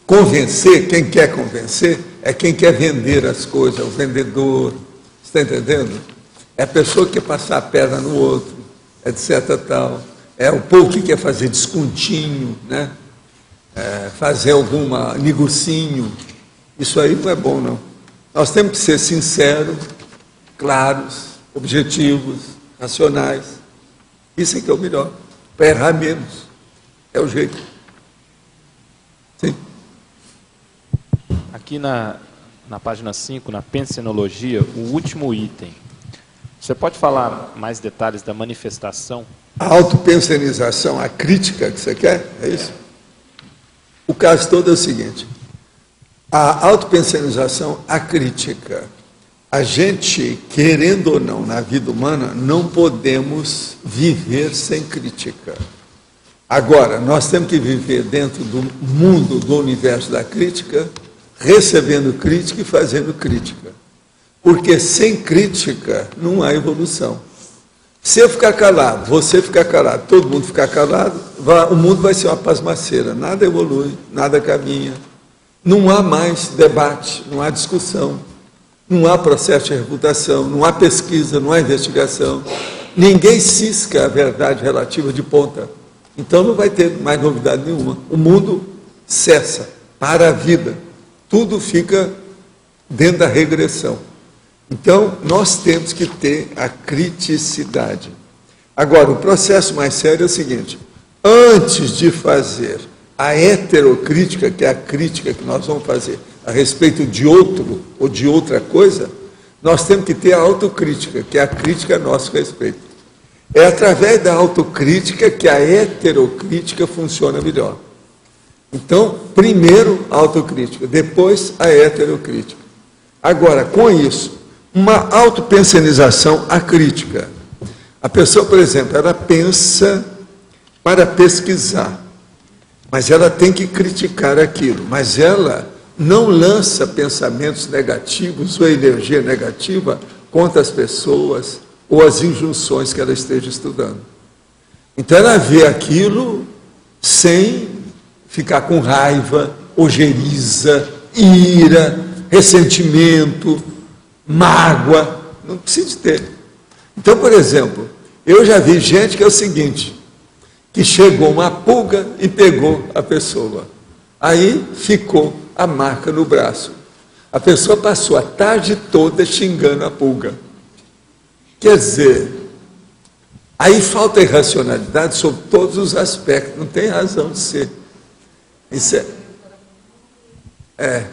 Convencer, quem quer convencer, é quem quer vender as coisas, é o vendedor. Está entendendo? É a pessoa que quer passar a perna no outro, etc. Tal. É o povo que quer fazer descontinho, né? Fazer alguma negocinho. Isso aí não é bom, não. Nós temos que ser sinceros, claros, objetivos, racionais. Isso é que é o melhor. Para errar menos. É o jeito. Sim. Aqui na página 5, na pensenologia, o último item. Você pode falar mais detalhes da manifestação? A autopensenização, a crítica que você quer, é isso? O caso todo é o seguinte, a autopensenização, a crítica, a gente, querendo ou não, na vida humana, não podemos viver sem crítica. Agora, nós temos que viver dentro do mundo, do universo da crítica, recebendo crítica e fazendo crítica. Porque sem crítica não há evolução. Se eu ficar calado, você ficar calado, todo mundo ficar calado, o mundo vai ser uma pasmaceira. Nada evolui, nada caminha. Não há mais debate, não há discussão, não há processo de refutação, não há pesquisa, não há investigação. ninguém cisca a verdade relativa de ponta. Então não vai ter mais novidade nenhuma. O mundo cessa, para a vida. Tudo fica dentro da regressão. Então, nós temos que ter a criticidade. Agora, o processo mais sério é o seguinte: antes de fazer a heterocrítica, que é a crítica que nós vamos fazer a respeito de outro ou de outra coisa, nós temos que ter a autocrítica, que é a crítica a nosso respeito. É através da autocrítica que a heterocrítica funciona melhor. Então, primeiro a autocrítica, depois a heterocrítica. Agora, com isso, uma autopensenização acrítica. A pessoa, por exemplo, ela pensa para pesquisar, mas ela tem que criticar aquilo, mas ela não lança pensamentos negativos ou energia negativa contra as pessoas ou as injunções que ela esteja estudando. Então ela vê aquilo sem ficar com raiva, ojeriza, ira, ressentimento, mágoa, não precisa ter. Então, por exemplo, eu já vi gente que é o seguinte, que chegou uma pulga e pegou a pessoa. Aí ficou a marca no braço. A pessoa passou a tarde toda xingando a pulga. Quer dizer, aí falta irracionalidade sobre todos os aspectos, não tem razão de ser. Isso é.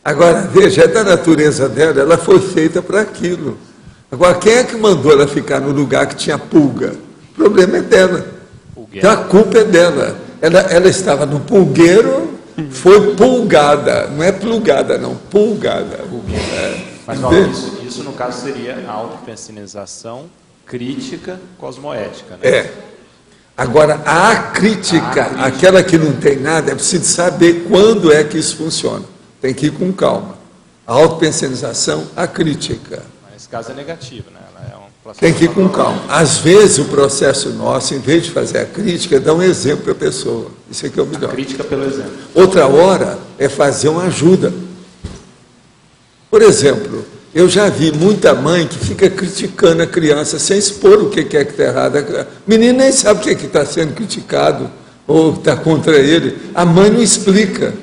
Agora, veja, é da natureza dela, ela foi feita para aquilo. Agora, quem é que mandou ela ficar no lugar que tinha pulga? O problema é dela. Então, a culpa é dela. Ela estava no pulgueiro, foi pulgada. Não é plugada, não, pulgada. Mas, Paulo, isso no caso seria a autopensinização crítica cosmoética, né? É. Agora, a crítica, aquela que não tem nada, é preciso saber quando é que isso funciona. Tem que ir com calma. A autopensenização, a crítica. Mas nesse caso é negativo, né? Ela é um processo. Tem que ir com calma. Às vezes o processo nosso, em vez de fazer a crítica, é dar um exemplo para a pessoa. Isso aqui é o melhor. A crítica pelo exemplo. Outra hora é fazer uma ajuda. Por exemplo, eu já vi muita mãe que fica criticando a criança sem expor o que é que está errado. O menino nem sabe o que está sendo criticado ou está contra ele. A mãe não explica.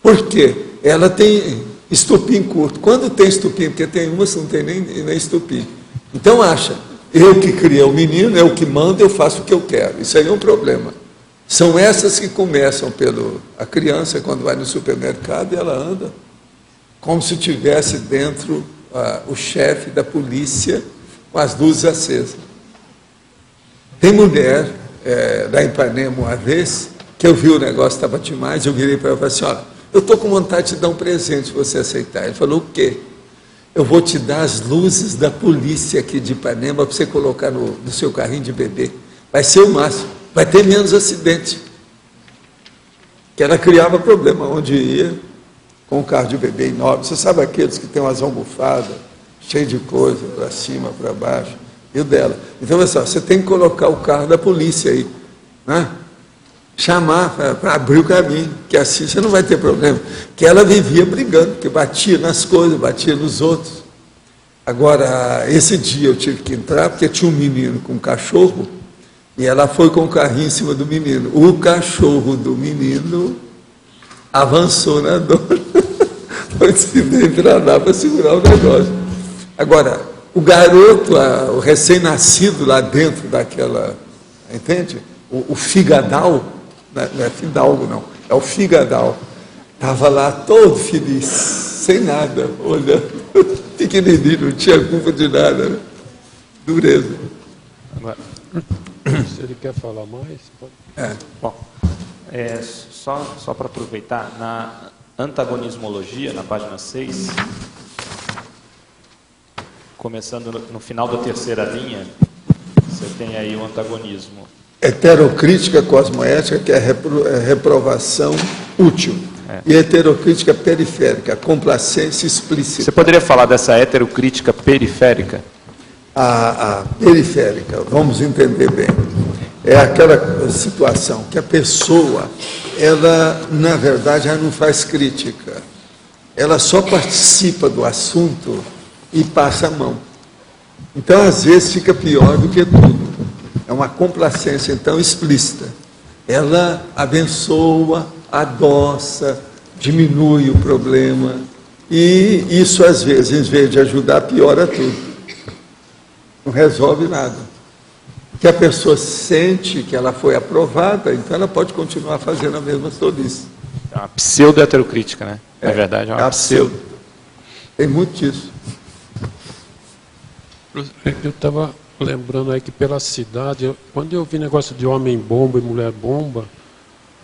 Por quê? Ela tem estupim curto. Quando tem estupim, porque tem umas que não tem nem estupim. Então acha, eu que criei o menino, eu que mando, eu faço o que eu quero. Isso aí é um problema. São essas que começam a criança, quando vai no supermercado, e ela anda como se tivesse dentro o chefe da polícia com as luzes acesas. Tem mulher da Ipanema uma vez, que eu vi o negócio, estava demais, eu virei para ela e falei assim, olha, eu estou com vontade de te dar um presente se você aceitar. Ele falou, o quê? Eu vou te dar as luzes da polícia aqui de Ipanema para você colocar no seu carrinho de bebê. Vai ser o máximo, vai ter menos acidente. Que ela criava problema onde ia, com o carro de bebê enorme. Você sabe aqueles que tem umas almofadas, cheio de coisa, para cima, para baixo, e o dela. Então, pessoal, você tem que colocar o carro da polícia aí, né? Chamar para abrir o caminho, que assim você não vai ter problema. Que ela vivia brigando, porque batia nas coisas, batia nos outros. Agora, esse dia eu tive que entrar, porque tinha um menino com um cachorro, e ela foi com o carrinho em cima do menino. O cachorro do menino avançou na dona. Foi se entrar lá para segurar o negócio. Agora, o garoto, o recém-nascido lá dentro daquela, entende? O figadal, não é fidalgo não, é o figadal, estava lá todo feliz, sem nada, olhando, pequenininho, não tinha culpa de nada, né? Dureza. Se ele quer falar mais, pode. Bom, só para aproveitar, na antagonismologia, na página 6, começando no final da terceira linha, você tem aí o antagonismo. Heterocrítica cosmoética, que é reprovação útil. E heterocrítica periférica, complacência explícita. Você poderia falar dessa heterocrítica periférica? A periférica, vamos entender bem, é aquela situação que a pessoa, ela, na verdade, ela não faz crítica. Ela só participa do assunto e passa a mão. Então, às vezes, fica pior do que tudo. É uma complacência, então, explícita. Ela abençoa, adoça, diminui o problema. E isso, às vezes, em vez de ajudar, piora tudo. Não resolve nada. Que a pessoa sente que ela foi aprovada, então ela pode continuar fazendo a mesma tolice. É uma pseudo-heterocrítica, né? Na verdade, é uma pseudo. Tem muito disso. Eu estava lembrando aí que pela cidade, quando eu vi negócio de homem-bomba e mulher-bomba,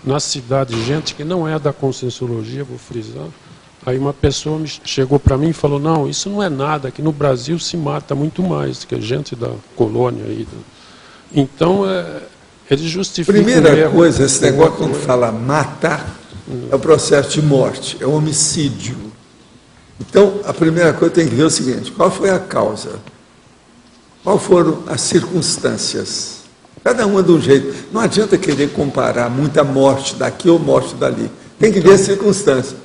na cidade, gente que não é da Conscienciologia, vou frisar, aí uma pessoa chegou para mim e falou, não, isso não é nada, que no Brasil se mata muito mais, que a gente da colônia aí. Então, eles justificam... Primeira coisa, esse negócio quando fala matar, é o processo de morte, é o homicídio. Então, a primeira coisa tem que ver o seguinte, qual foi a causa? Quais foram as circunstâncias? Cada uma de um jeito. Não adianta querer comparar muita morte daqui ou morte dali. Tem que ver a circunstância.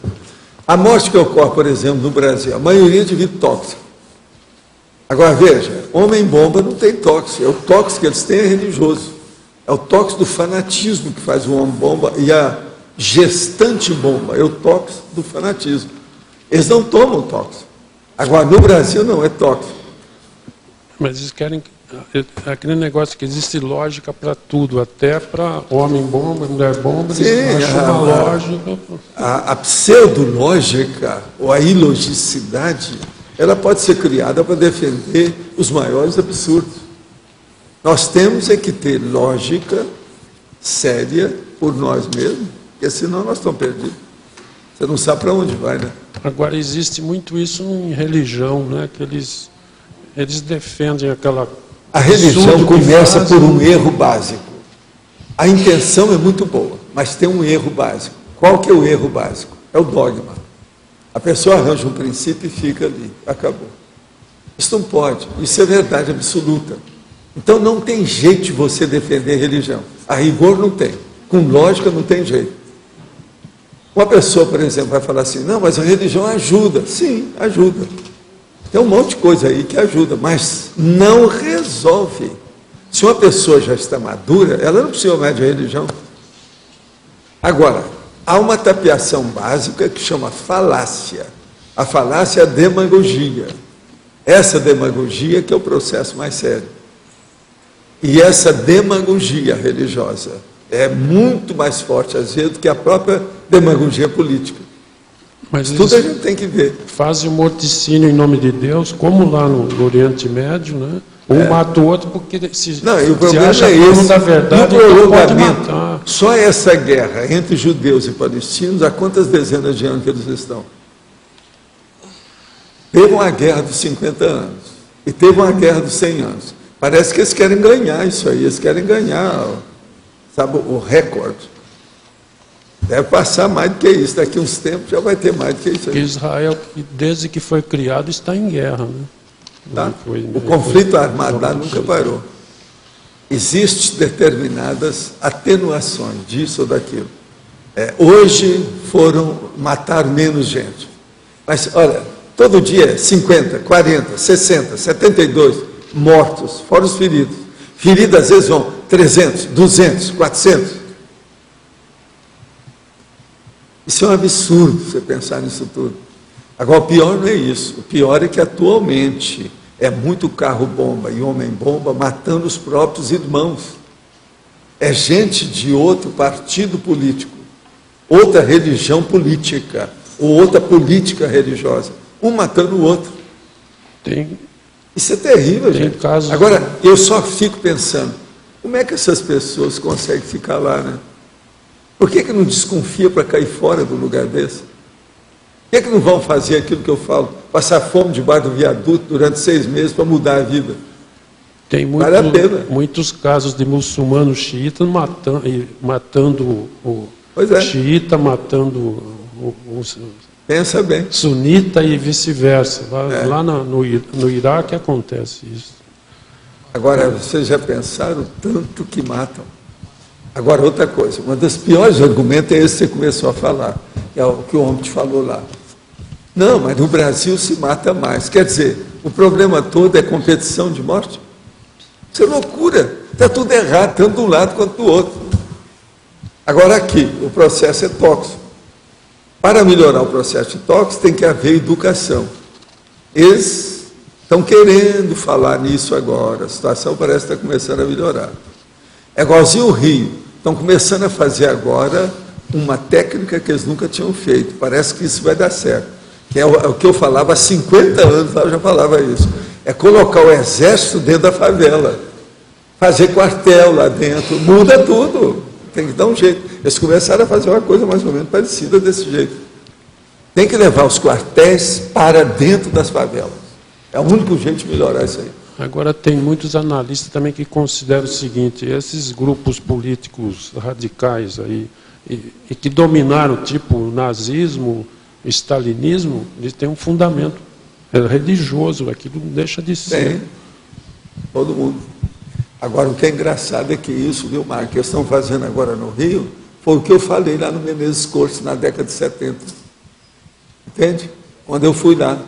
A morte que ocorre, por exemplo, no Brasil, a maioria de vidro tóxico. Agora, veja, homem-bomba não tem tóxico. É o tóxico que eles têm é religioso. É o tóxico do fanatismo que faz o homem-bomba e a gestante-bomba. É o tóxico do fanatismo. Eles não tomam tóxico. Agora, no Brasil, não é tóxico. Mas eles querem... Aquele negócio que existe lógica para tudo, até para homem-bomba, mulher-bomba, eles acham uma lógica. A pseudológica, ou a ilogicidade, ela pode ser criada para defender os maiores absurdos. Nós temos é que ter lógica séria por nós mesmos, porque senão nós estamos perdidos. Você não sabe para onde vai, né? Agora, existe muito isso em religião, né? Que eles defendem aquela... A religião começa por um erro básico. A intenção é muito boa, mas tem um erro básico. Qual que é o erro básico? É o dogma. A pessoa arranja um princípio e fica ali, acabou. Isso não pode, isso é verdade absoluta. Então não tem jeito de você defender religião. A rigor não tem, com lógica não tem jeito. Uma pessoa, por exemplo, vai falar assim, não, mas a religião ajuda. Sim, ajuda. Tem um monte de coisa aí que ajuda, mas não resolve. Se uma pessoa já está madura, ela não precisa mais de religião. Agora, há uma tapeação básica que chama falácia. A falácia é a demagogia. Essa demagogia que é o processo mais sério. E essa demagogia religiosa é muito mais forte, às vezes, do que a própria demagogia política. Mas tudo a gente tem que ver. Fazem o morticínio em nome de Deus, como lá no Oriente Médio, né? Um mata o outro porque se o problema acha é esse. da verdade, no pode matar. Só essa guerra entre judeus e palestinos, há quantas dezenas de anos que eles estão? Teve uma guerra dos 50 anos e teve uma guerra dos 100 anos. Parece que eles querem ganhar isso aí, eles querem ganhar, sabe, o recorde. Deve passar mais do que isso. Daqui a uns tempos já vai ter mais do que isso aí. Israel, desde que foi criado, está em guerra. Né? Tá? O conflito armado lá nunca parou. Existem determinadas atenuações disso ou daquilo. Hoje mataram menos gente. Mas, olha, todo dia 50, 40, 60, 72 mortos, fora os feridos. Feridos às vezes vão 300, 200, 400. Isso é um absurdo, você pensar nisso tudo. Agora, o pior não é isso. O pior é que, atualmente, é muito carro-bomba e homem-bomba matando os próprios irmãos. É gente de outro partido político, outra religião política, ou outra política religiosa, um matando o outro. Isso é terrível, gente. Agora, eu só fico pensando, como é que essas pessoas conseguem ficar lá, né? Por que não desconfia para cair fora do lugar desse? Por que não vão fazer aquilo que eu falo? Passar fome debaixo do viaduto durante 6 meses para mudar a vida? Tem muitos casos de muçulmanos xiitas matando o xiita, matando o pensa bem. Sunita e vice-versa. Lá no Iraque acontece isso. Agora, vocês já pensaram tanto que matam? Agora, outra coisa, um dos piores argumentos é esse que você começou a falar, que é o que o homem te falou lá. Não, mas no Brasil se mata mais. Quer dizer, o problema todo é competição de morte? Isso é loucura, está tudo errado, tanto de um lado quanto do outro. Agora aqui, o processo é tóxico. Para melhorar o processo de tóxico, tem que haver educação. Eles estão querendo falar nisso agora, a situação parece estar começando a melhorar. É igualzinho o Rio, estão começando a fazer agora uma técnica que eles nunca tinham feito, parece que isso vai dar certo, que é o que eu falava há 50 anos, eu já falava isso, é colocar o exército dentro da favela, fazer quartel lá dentro, muda tudo, tem que dar um jeito. Eles começaram a fazer uma coisa mais ou menos parecida desse jeito. Tem que levar os quartéis para dentro das favelas, é o único jeito de melhorar isso aí. Agora, tem muitos analistas também que consideram o seguinte: esses grupos políticos radicais aí, e que dominaram, tipo nazismo, stalinismo, eles têm um fundamento religioso, aquilo não deixa de ser. Tem, todo mundo. Agora, o que é engraçado é que isso, viu, Marco, que eles estão fazendo agora no Rio, foi o que eu falei lá no Menezes Cortes, na década de 70. Entende? Quando eu fui lá,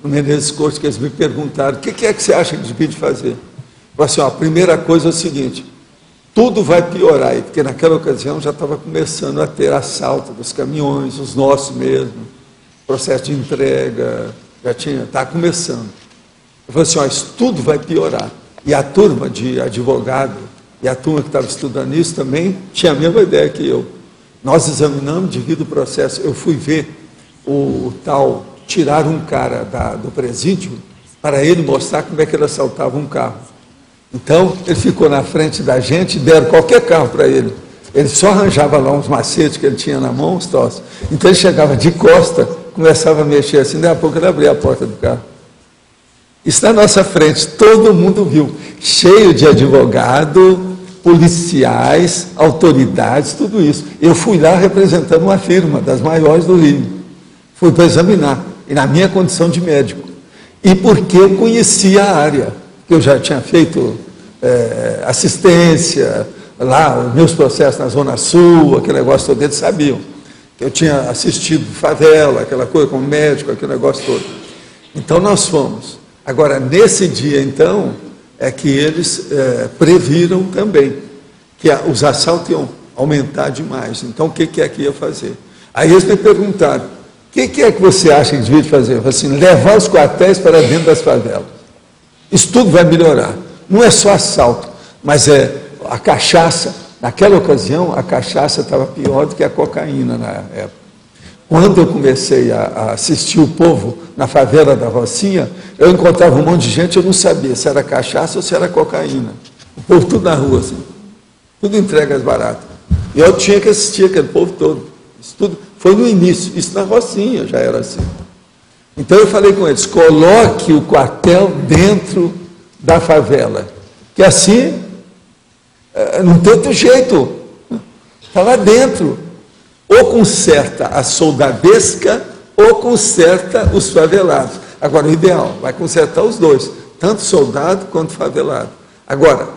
no Menezes Cortes, que eles me perguntaram, o que é que você acha que devia de fazer? Eu falei assim, ó, a primeira coisa é o seguinte, tudo vai piorar aí, porque naquela ocasião já estava começando a ter assalto dos caminhões, os nossos mesmo, processo de entrega, já tinha, está começando. Eu falei assim, ó, isso tudo vai piorar. E a turma de advogado, e a turma que estava estudando isso também, tinha a mesma ideia que eu. Nós examinamos devido ao processo, eu fui ver o tal, tirar um cara do presídio, para ele mostrar como é que ele assaltava um carro. Então, ele ficou na frente da gente e deram qualquer carro para ele. Ele só arranjava lá uns macetes que ele tinha na mão, uns troços. Então, ele chegava de costa, começava a mexer assim, daí a pouco ele abria a porta do carro. Isso na nossa frente, todo mundo viu. Cheio de advogado, policiais, autoridades, tudo isso. Eu fui lá representando uma firma das maiores do Rio. Fui para examinar, e na minha condição de médico. E porque eu conhecia a área. Eu já tinha feito assistência lá, os meus processos na Zona Sul, aquele negócio todo, eles sabiam. Eu tinha assistido favela, aquela coisa como médico, aquele negócio todo. Então nós fomos. Agora, nesse dia, então, é que eles previram também que os assaltos iam aumentar demais. Então, o que é que ia fazer? Aí eles me perguntaram, o que é que você acha que devia fazer? Eu falei assim, levar os quartéis para dentro das favelas. Isso tudo vai melhorar. Não é só assalto, mas a cachaça. Naquela ocasião, a cachaça estava pior do que a cocaína na época. Quando eu comecei a assistir o povo na favela da Rocinha, eu encontrava um monte de gente, eu não sabia se era cachaça ou se era cocaína. O povo tudo na rua, assim. Tudo entregas baratas. E eu tinha que assistir aquele povo todo. Isso tudo foi no início. Isso na Rocinha já era assim. Então eu falei com eles, coloque o quartel dentro da favela, que assim, não tem outro jeito, está lá dentro, ou conserta a soldadesca, ou conserta os favelados. Agora, o ideal, vai consertar os dois, tanto soldado quanto favelado. Agora,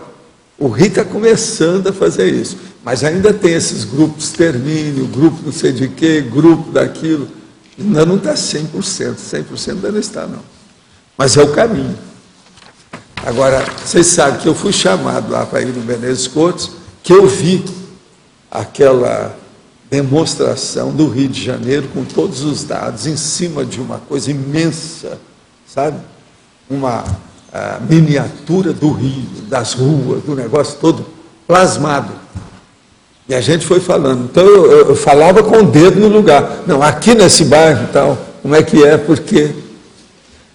o Rio está começando a fazer isso, mas ainda tem esses grupos extermínio, grupo não sei de quê, grupo daquilo. Ainda não está 100%, 100% ainda não está, não. Mas é o caminho. Agora, vocês sabem que eu fui chamado lá para ir no Menezes Cortes, que eu vi aquela demonstração do Rio de Janeiro com todos os dados em cima de uma coisa imensa, sabe? Uma miniatura do Rio, das ruas, do negócio todo plasmado. E a gente foi falando. Então, eu falava com o dedo no lugar. Não, aqui nesse bairro e tal, como é que é, por quê?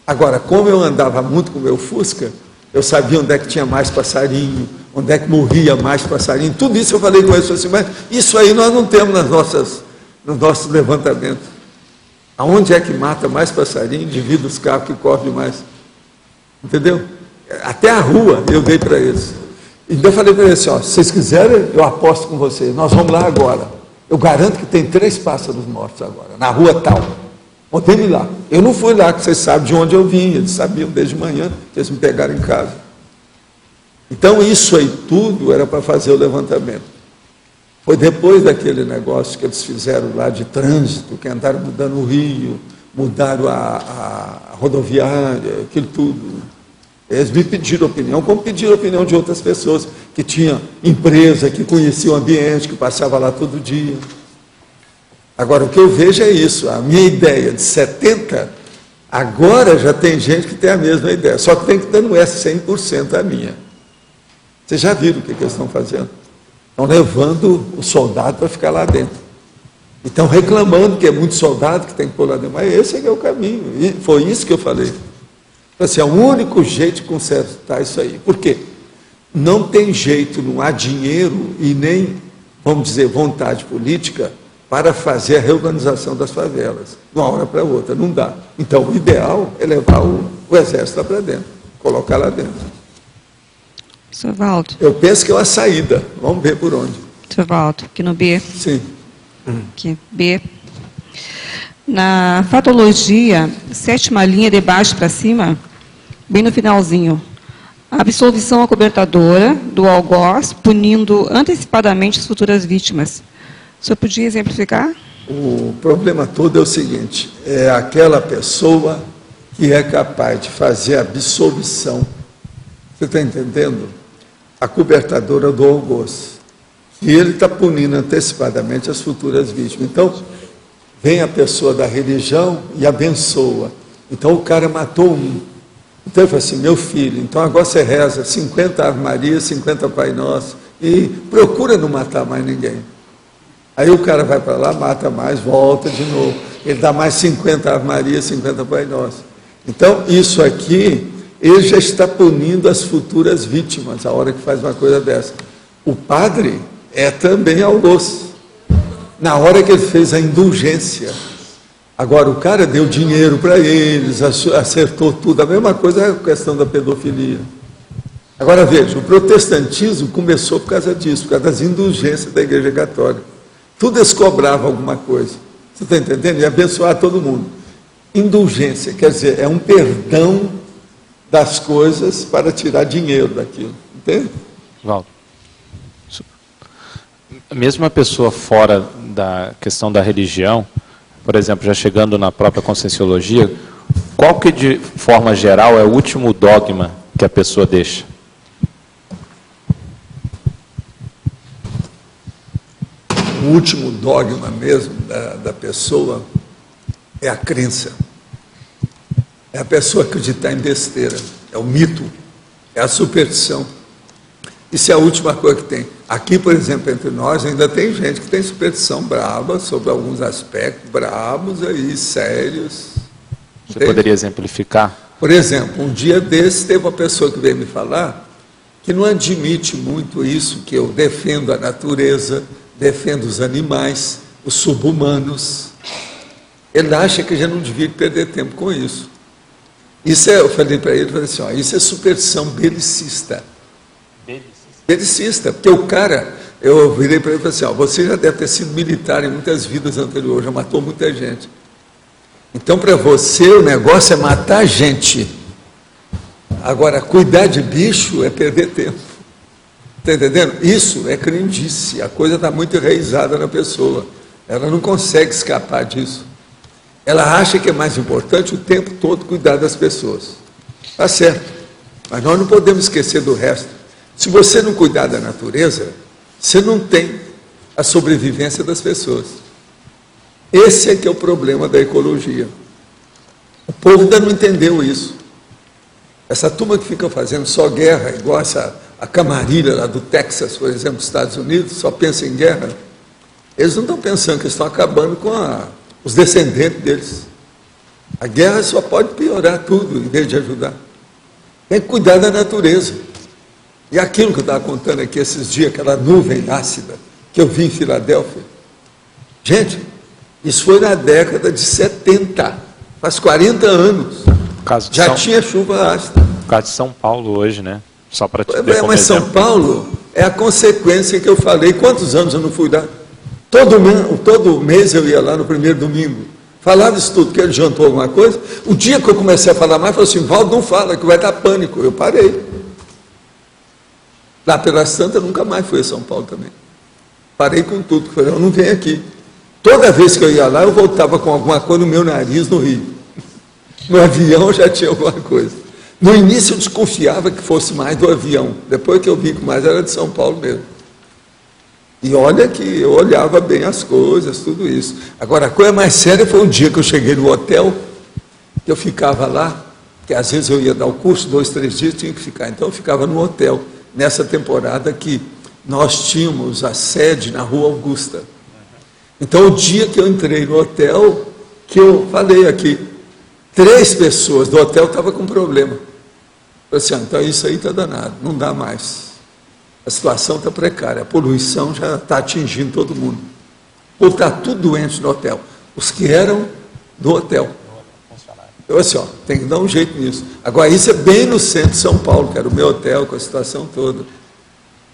Agora, como eu andava muito com o meu Fusca, eu sabia onde é que tinha mais passarinho, onde é que morria mais passarinho, tudo isso eu falei com eles, assim, mas isso aí nós não temos nos nossos levantamentos. Aonde é que mata mais passarinho, divide os carros que correm mais. Entendeu? Até a rua eu dei para eles. Então eu falei para eles assim, ó, se vocês quiserem, eu aposto com vocês, nós vamos lá agora. Eu garanto que tem 3 pássaros mortos agora, na rua tal. Botei-me lá. Eu não fui lá, que vocês sabem de onde eu vim, eles sabiam desde manhã, que eles me pegaram em casa. Então isso aí tudo era para fazer o levantamento. Foi depois daquele negócio que eles fizeram lá de trânsito, que andaram mudando o Rio, mudaram a rodoviária, aquilo tudo. Eles me pediram opinião, como pediram opinião de outras pessoas, que tinham empresa, que conheciam o ambiente, que passava lá todo dia. Agora, o que eu vejo é isso, a minha ideia de 70, agora já tem gente que tem a mesma ideia, só que tem que ter, não é 100% a minha. Vocês já viram o que eles estão fazendo? Estão levando o soldado para ficar lá dentro. E estão reclamando que é muito soldado que tem que pôr lá dentro. Mas esse é que é o caminho. E foi isso que eu falei. Assim, é o único jeito de consertar isso aí. Por quê? Não tem jeito, não há dinheiro e nem, vamos dizer, vontade política para fazer a reorganização das favelas. De uma hora para outra. Não dá. Então, o ideal é levar o exército lá para dentro. Colocar lá dentro. Sr. Valdo. Eu penso que é uma saída. Vamos ver por onde. Sr. Valdo, aqui no B. Sim. Aqui, B. Na fatologia, 7ª linha de baixo para cima, bem no finalzinho. Absolvição acobertadora do algoz, punindo antecipadamente as futuras vítimas. O senhor podia exemplificar? O problema todo é o seguinte, é aquela pessoa que é capaz de fazer a absolvição. Você está entendendo? A cobertadora do algoz. E ele está punindo antecipadamente as futuras vítimas. Então, vem a pessoa da religião e abençoa. Então, o cara matou um. Então, ele fala assim, meu filho, então agora você reza 50 Ave Maria, 50 Pai Nosso, e procura não matar mais ninguém. Aí o cara vai para lá, mata mais, volta de novo. Ele dá mais 50 Ave Maria, 50 Pai Nosso. Então, isso aqui, ele já está punindo as futuras vítimas, a hora que faz uma coisa dessa. O padre é também algoz. Na hora que ele fez a indulgência. Agora, o cara deu dinheiro para eles, acertou tudo. A mesma coisa é a questão da pedofilia. Agora, veja, o protestantismo começou por causa disso, por causa das indulgências da Igreja Católica. Tudo eles cobravam alguma coisa. Você está entendendo? E abençoar todo mundo. Indulgência, quer dizer, é um perdão das coisas para tirar dinheiro daquilo. Entende? Valdo, mesmo a pessoa fora da questão da religião, por exemplo, já chegando na própria conscienciologia, qual que de forma geral é o último dogma que a pessoa deixa? O último dogma mesmo da pessoa é a crença. É a pessoa acreditar em besteira. É o mito. É a superstição. Isso é a última coisa que tem. Aqui, por exemplo, entre nós, ainda tem gente que tem superstição brava sobre alguns aspectos bravos aí, sérios. Você poderia exemplificar? Por exemplo, um dia desse teve uma pessoa que veio me falar que não admite muito isso, que eu defendo a natureza, defendo os animais, os sub-humanos. Ele acha que já não devia perder tempo com isso. Isso é, eu falei para ele, falei assim, ó, isso é superstição belicista. Belicista, porque o cara, eu virei para ele e falei assim, ó, você já deve ter sido militar em muitas vidas anteriores, já matou muita gente. Então, para você, o negócio é matar gente. Agora, cuidar de bicho é perder tempo. Está entendendo? Isso é crendice, a coisa está muito enraizada na pessoa. Ela não consegue escapar disso. Ela acha que é mais importante o tempo todo cuidar das pessoas. Está certo, mas nós não podemos esquecer do resto. Se você não cuidar da natureza, você não tem a sobrevivência das pessoas. Esse é que é o problema da ecologia. O povo ainda não entendeu isso. Essa turma que fica fazendo só guerra, igual a camarilha lá do Texas, por exemplo, dos Estados Unidos, só pensa em guerra, eles não estão pensando que estão acabando com os descendentes deles. A guerra só pode piorar tudo, em vez de ajudar. Tem que cuidar da natureza. E aquilo que eu estava contando aqui esses dias, aquela nuvem ácida que eu vi em Filadélfia. Gente, isso foi na década de 70, faz 40 anos. Já tinha chuva ácida. No caso de São Paulo hoje, né? Só para te ver como Mas São Paulo é a consequência que eu falei. Quantos anos eu não fui lá? Todo mês eu ia lá no primeiro domingo. Falava isso tudo, que ele jantou alguma coisa. O dia que eu comecei a falar mais, eu falei assim, Valdo, não fala, que vai dar pânico. Eu parei. Lá pela Santa, nunca mais fui a São Paulo também. Parei com tudo, falei, eu não venho aqui. Toda vez que eu ia lá, eu voltava com alguma coisa no meu nariz no Rio. No avião já tinha alguma coisa. No início eu desconfiava que fosse mais do avião. Depois que eu vi que mais era de São Paulo mesmo. E olha que eu olhava bem as coisas, tudo isso. Agora, a coisa mais séria foi o dia que eu cheguei no hotel, que eu ficava lá, que às vezes eu ia dar o curso, 2, 3 dias, tinha que ficar. Então eu ficava no hotel, nessa temporada que nós tínhamos a sede na Rua Augusta. Então, o dia que eu entrei no hotel, que eu falei aqui, 3 pessoas do hotel estavam com problema. Eu falei assim, então isso aí está danado, não dá mais. A situação está precária, a poluição já está atingindo todo mundo. Ou está tudo doente no hotel. Os que eram do hotel. Eu assim, ó, tem que dar um jeito nisso. Agora, isso é bem no centro de São Paulo, que era o meu hotel, com a situação toda.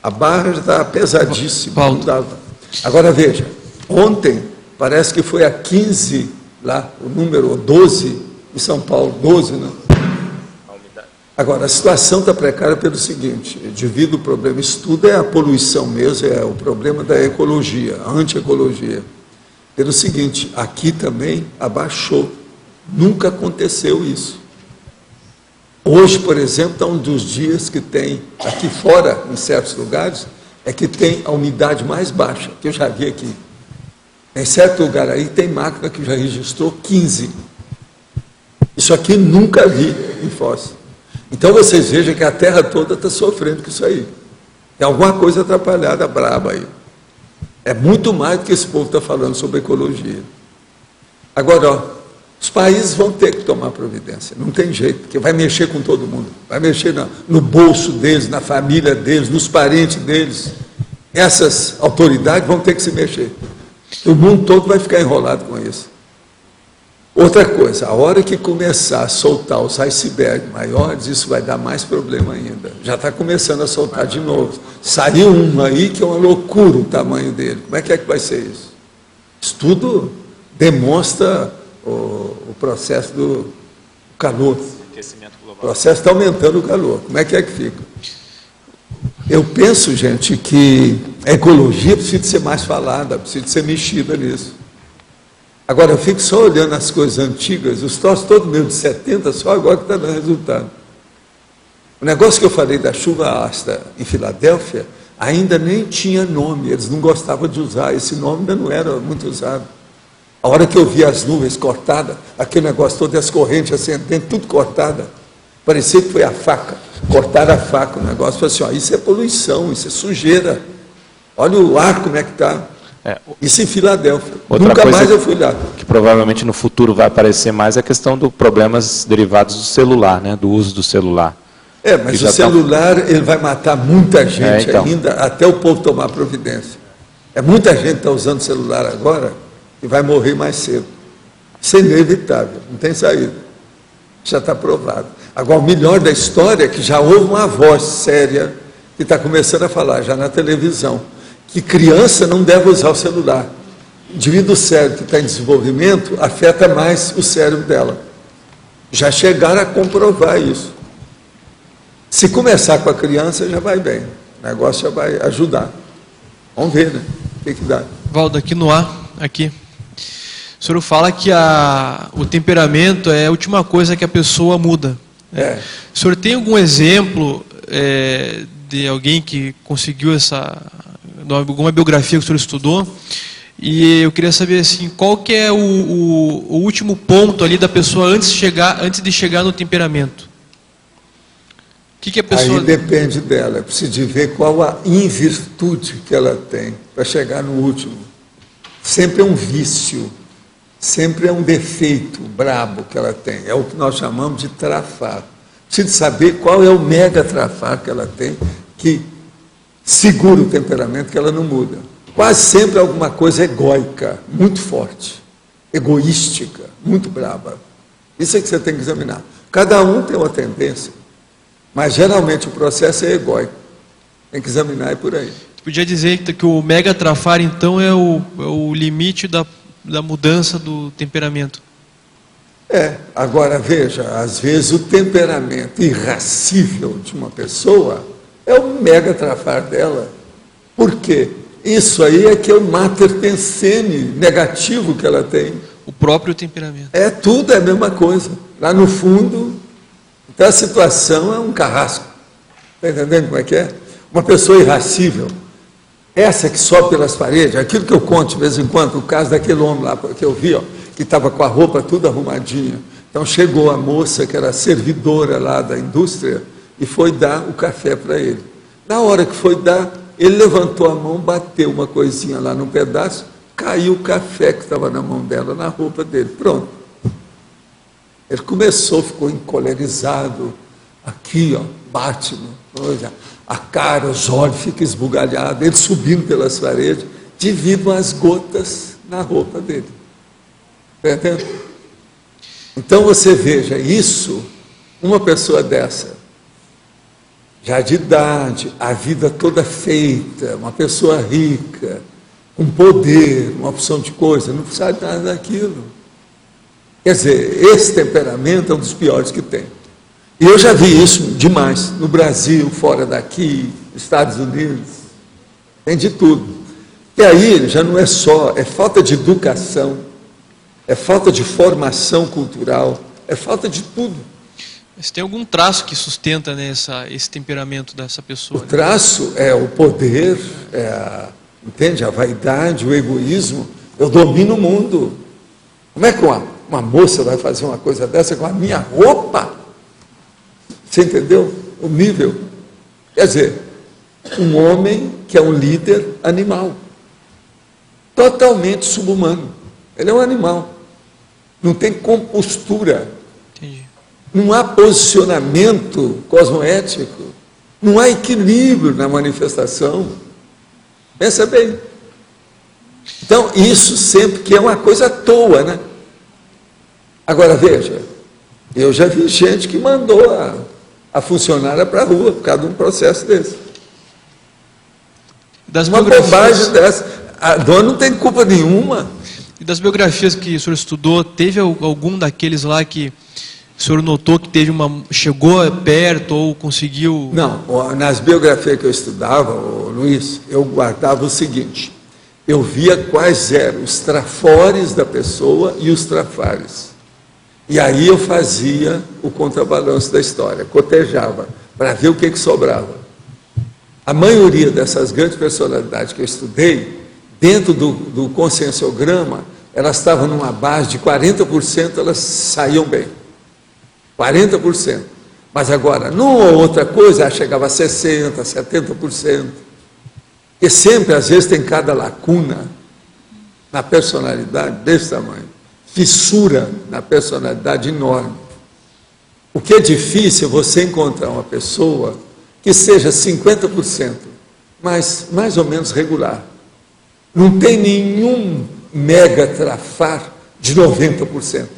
A barra já está pesadíssima, não dava. Agora, veja, ontem, parece que foi a 15, lá, o número 12, em São Paulo, 12, né? Agora, a situação está precária pelo seguinte, devido ao problema, isso tudo é a poluição mesmo, é o problema da ecologia, a anti-ecologia. Pelo seguinte, aqui também abaixou, nunca aconteceu isso. Hoje, por exemplo, está um dos dias que tem, aqui fora, em certos lugares, é que tem a umidade mais baixa, que eu já vi aqui. Em certo lugar aí tem máquina que já registrou 15. Isso aqui nunca vi em Foz. Então vocês vejam que a terra toda está sofrendo com isso aí. Tem alguma coisa atrapalhada, braba aí. É muito mais do que esse povo está falando sobre ecologia. Agora, ó, os países vão ter que tomar providência, não tem jeito, porque vai mexer com todo mundo, vai mexer no bolso deles, na família deles, nos parentes deles. Essas autoridades vão ter que se mexer. O mundo todo vai ficar enrolado com isso. Outra coisa, a hora que começar a soltar os icebergs maiores, isso vai dar mais problema ainda. Já está começando a soltar de novo. Saiu um aí que é uma loucura o tamanho dele. Como é que vai ser isso? Isso tudo demonstra o processo do calor. O processo está aumentando o calor. Como é que fica? Eu penso, gente, que a ecologia precisa de ser mais falada, precisa de ser mexida nisso. Agora, eu fico só olhando as coisas antigas, os troços todos meus de 70, só agora que está dando resultado. O negócio que eu falei da chuva ácida em Filadélfia, ainda nem tinha nome, eles não gostavam de usar, esse nome ainda não era muito usado. A hora que eu vi as nuvens cortadas, aquele negócio todo, as correntes ascendentes, tudo cortada, parecia que foi a faca, cortaram a faca, o negócio, falei assim, ó, isso é poluição, isso é sujeira, olha o ar como é que está. Isso em Filadélfia. Nunca mais eu fui lá. Que provavelmente no futuro vai aparecer mais a questão dos problemas derivados do celular, né? Do uso do celular. Mas o celular ele vai matar muita gente ainda, até o povo tomar providência. Muita gente está usando celular agora e vai morrer mais cedo. Isso é inevitável, não tem saída. Já está provado. Agora, o melhor da história é que já houve uma voz séria que está começando a falar, já na televisão, que criança não deve usar o celular. O indivíduo cérebro que está em desenvolvimento afeta mais o cérebro dela. Já chegaram a comprovar isso. Se começar com a criança, já vai bem. O negócio já vai ajudar. Vamos ver, né? O que dá. Valdo, aqui no ar, aqui. O senhor fala que o temperamento é a última coisa que a pessoa muda. O senhor tem algum exemplo de alguém que conseguiu alguma biografia que o senhor estudou? E eu queria saber assim, qual que é o último ponto ali da pessoa antes de chegar no temperamento? O que a pessoa... Aí depende dela, precisa de ver qual a invirtude que ela tem para chegar no último. Sempre é um vício, sempre é um defeito brabo que ela tem. É o que nós chamamos de trafar. Precisa de saber qual é o mega trafar que ela tem, que segura o temperamento, que ela não muda. Quase sempre alguma coisa egóica, muito forte, egoística, muito braba. Isso é que você tem que examinar. Cada um tem uma tendência, mas geralmente o processo é egóico. Tem que examinar e por aí. Você podia dizer que o mega trafar, então, é o limite da mudança do temperamento? Agora veja, às vezes o temperamento irascível de uma pessoa é o mega trafar dela. Por quê? Isso aí é que é o mater pensene negativo que ela tem. O próprio temperamento. É tudo, é a mesma coisa. Lá no fundo, então a situação é um carrasco. Está entendendo como é que é? Uma pessoa irascível. Essa que sobe pelas paredes, aquilo que eu conto de vez em quando, o caso daquele homem lá que eu vi, ó, que estava com a roupa tudo arrumadinha. Então chegou a moça que era servidora lá da indústria e foi dar o café para ele. Na hora que foi dar, ele levantou a mão, bateu uma coisinha lá num pedaço, caiu o café que estava na mão dela, na roupa dele. Pronto. Ele começou, ficou encolerizado, aqui, ó, Batman, a cara, os olhos ficam esbugalhados, ele subindo pelas paredes, devido às gotas na roupa dele. Está entendendo? Então você veja, isso, uma pessoa dessa, já de idade, a vida toda feita, uma pessoa rica, com poder, uma opção de coisa, não precisa de nada daquilo. Quer dizer, esse temperamento é um dos piores que tem. E eu já vi isso demais, no Brasil, fora daqui, Estados Unidos, tem de tudo. E aí já não é só, é falta de educação, é falta de formação cultural, é falta de tudo. Mas tem algum traço que sustenta, né, esse temperamento dessa pessoa? O traço é o poder, entende? A vaidade, o egoísmo. Eu domino o mundo. Como é que uma moça vai fazer uma coisa dessa com a minha roupa? Você entendeu? O nível. Quer dizer, um homem que é um líder animal. Totalmente subhumano. Ele é um animal. Não tem compostura. Entendi. Não há posicionamento cosmoético. Não há equilíbrio na manifestação. Pensa bem. Então, isso sempre que é uma coisa à toa, né? Agora, veja, eu já vi gente que mandou a funcionária para a rua por causa de um processo desse. Das Uma biografias, bobagem dessa. A dona não tem culpa nenhuma. e das biografias que o senhor estudou, teve algum daqueles lá que o senhor notou que chegou perto ou conseguiu... Não, nas biografias que eu estudava, Luiz, eu guardava o seguinte: eu via quais eram os trafores da pessoa e os trafares. E aí eu fazia o contrabalanço da história, cotejava, para ver o que sobrava. A maioria dessas grandes personalidades que eu estudei, dentro do conscienciograma, elas estavam numa base de 40%, elas saíam bem. 40%. Mas agora, numa outra coisa, chegava a 60%, 70%. E sempre, às vezes, tem cada lacuna na personalidade desse tamanho. Fissura na personalidade enorme. O que é difícil é você encontrar uma pessoa que seja 50%, mas mais ou menos regular. Não tem nenhum mega trafar de 90%. Você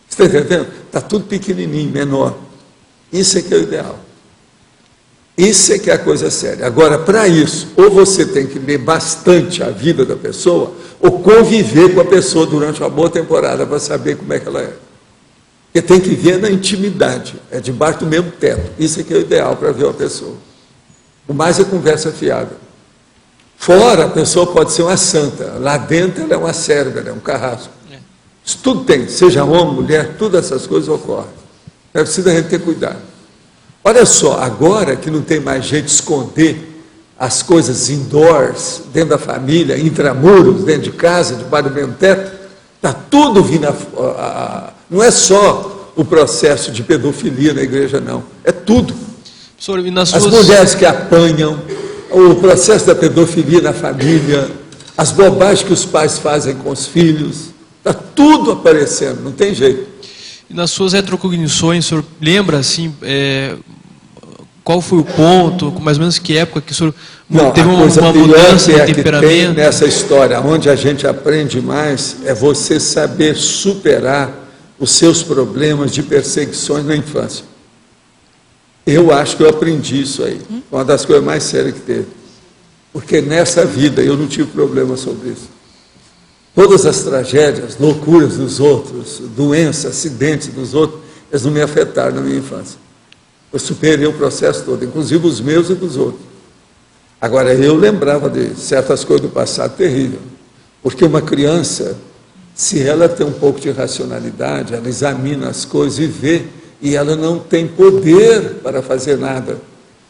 está entendendo? Está tudo pequenininho, menor. Isso é que é o ideal. Isso é que é a coisa séria. Agora, para isso, ou você tem que ler bastante a vida da pessoa, ou conviver com a pessoa durante uma boa temporada para saber como é que ela é. Porque tem que ver na intimidade, é debaixo do mesmo teto. Isso é que é o ideal para ver uma pessoa. O mais é conversa fiada. Fora, a pessoa pode ser uma santa. Lá dentro, ela é uma serva, ela é um carrasco. Isso tudo tem, seja homem, mulher, todas essas coisas ocorrem. É preciso a gente ter cuidado. Olha só, agora que não tem mais jeito de esconder as coisas indoors, dentro da família, intramuros, dentro de casa, debaixo do mesmo teto, está tudo vindo não é só o processo de pedofilia na igreja, não. É tudo. Senhor, e nas As suas... mulheres que apanham, o processo da pedofilia na família, as bobagens que os pais fazem com os filhos, está tudo aparecendo, não tem jeito. E nas suas retrocognições, o senhor lembra, assim, qual foi o ponto, mais ou menos que época que o senhor teve uma mudança de temperamento? Que tem nessa história, onde a gente aprende mais, é você saber superar os seus problemas de perseguições na infância. Eu acho que eu aprendi isso aí, uma das coisas mais sérias que teve. Porque nessa vida eu não tive problema sobre isso. Todas as tragédias, loucuras dos outros, doenças, acidentes dos outros, eles não me afetaram na minha infância. Eu superei o processo todo, inclusive os meus e dos outros. Agora, eu lembrava de certas coisas do passado terrível, porque uma criança, se ela tem um pouco de racionalidade, ela examina as coisas e vê, e ela não tem poder para fazer nada.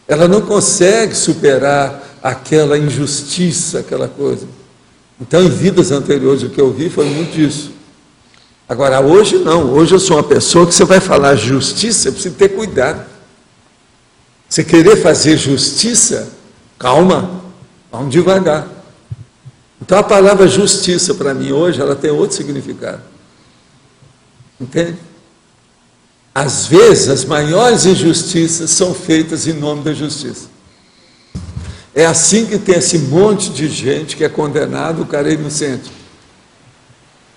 Ela não consegue superar aquela injustiça, aquela coisa. Então, em vidas anteriores, o que eu vi foi muito disso. Agora, hoje não. Hoje eu sou uma pessoa que você vai falar justiça, você precisa ter cuidado. Você querer fazer justiça, calma, vamos devagar. Então, a palavra justiça, para mim, hoje, ela tem outro significado. Entende? Às vezes, as maiores injustiças são feitas em nome da justiça. É assim que tem esse monte de gente que é condenado, o cara é inocente.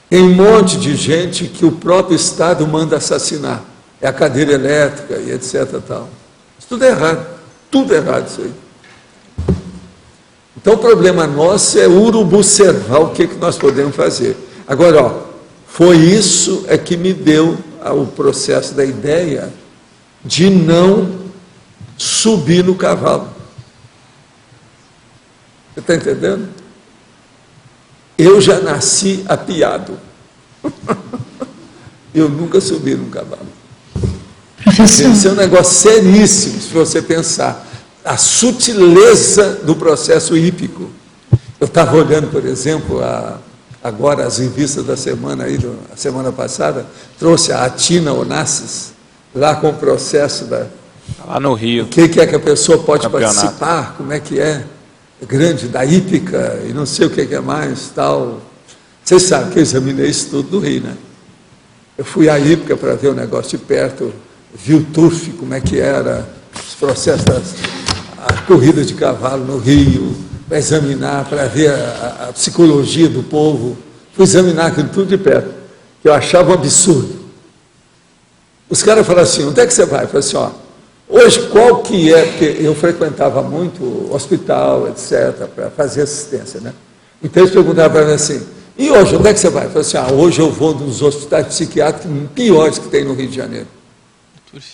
Tem um monte de gente que o próprio Estado manda assassinar. É a cadeira elétrica e etc. Tal. Isso tudo é errado isso aí. Então o problema nosso é urubucervar o que nós podemos fazer. Agora, ó, foi isso é que me deu o processo da ideia de não subir no cavalo. Você está entendendo? Eu já nasci apiado. Eu nunca subi num cavalo. Professor. Isso é um negócio seríssimo, se você pensar. A sutileza do processo hípico. Eu estava olhando, por exemplo, agora as revistas da semana, a semana passada, trouxe a Atina Onassis, lá com o processo lá no Rio. O que é que a pessoa pode participar, como é que é. Grande, da hípica, e não sei o que é mais, tal. Vocês sabem que eu examinei isso tudo no Rio, né? Eu fui à hípica para ver o negócio de perto, vi o turf, como é que era, os processos, a corrida de cavalo no Rio, para examinar, para ver a psicologia do povo. Fui examinar aquilo tudo de perto, que eu achava um absurdo. Os caras falaram assim, onde é que você vai? Eu falei assim, ó, hoje, qual que é, porque eu frequentava muito hospital, etc., para fazer assistência, né? Então eles perguntavam para mim assim, e hoje, onde é que você vai? Eu falei assim, hoje eu vou nos hospitais psiquiátricos piores que tem no Rio de Janeiro.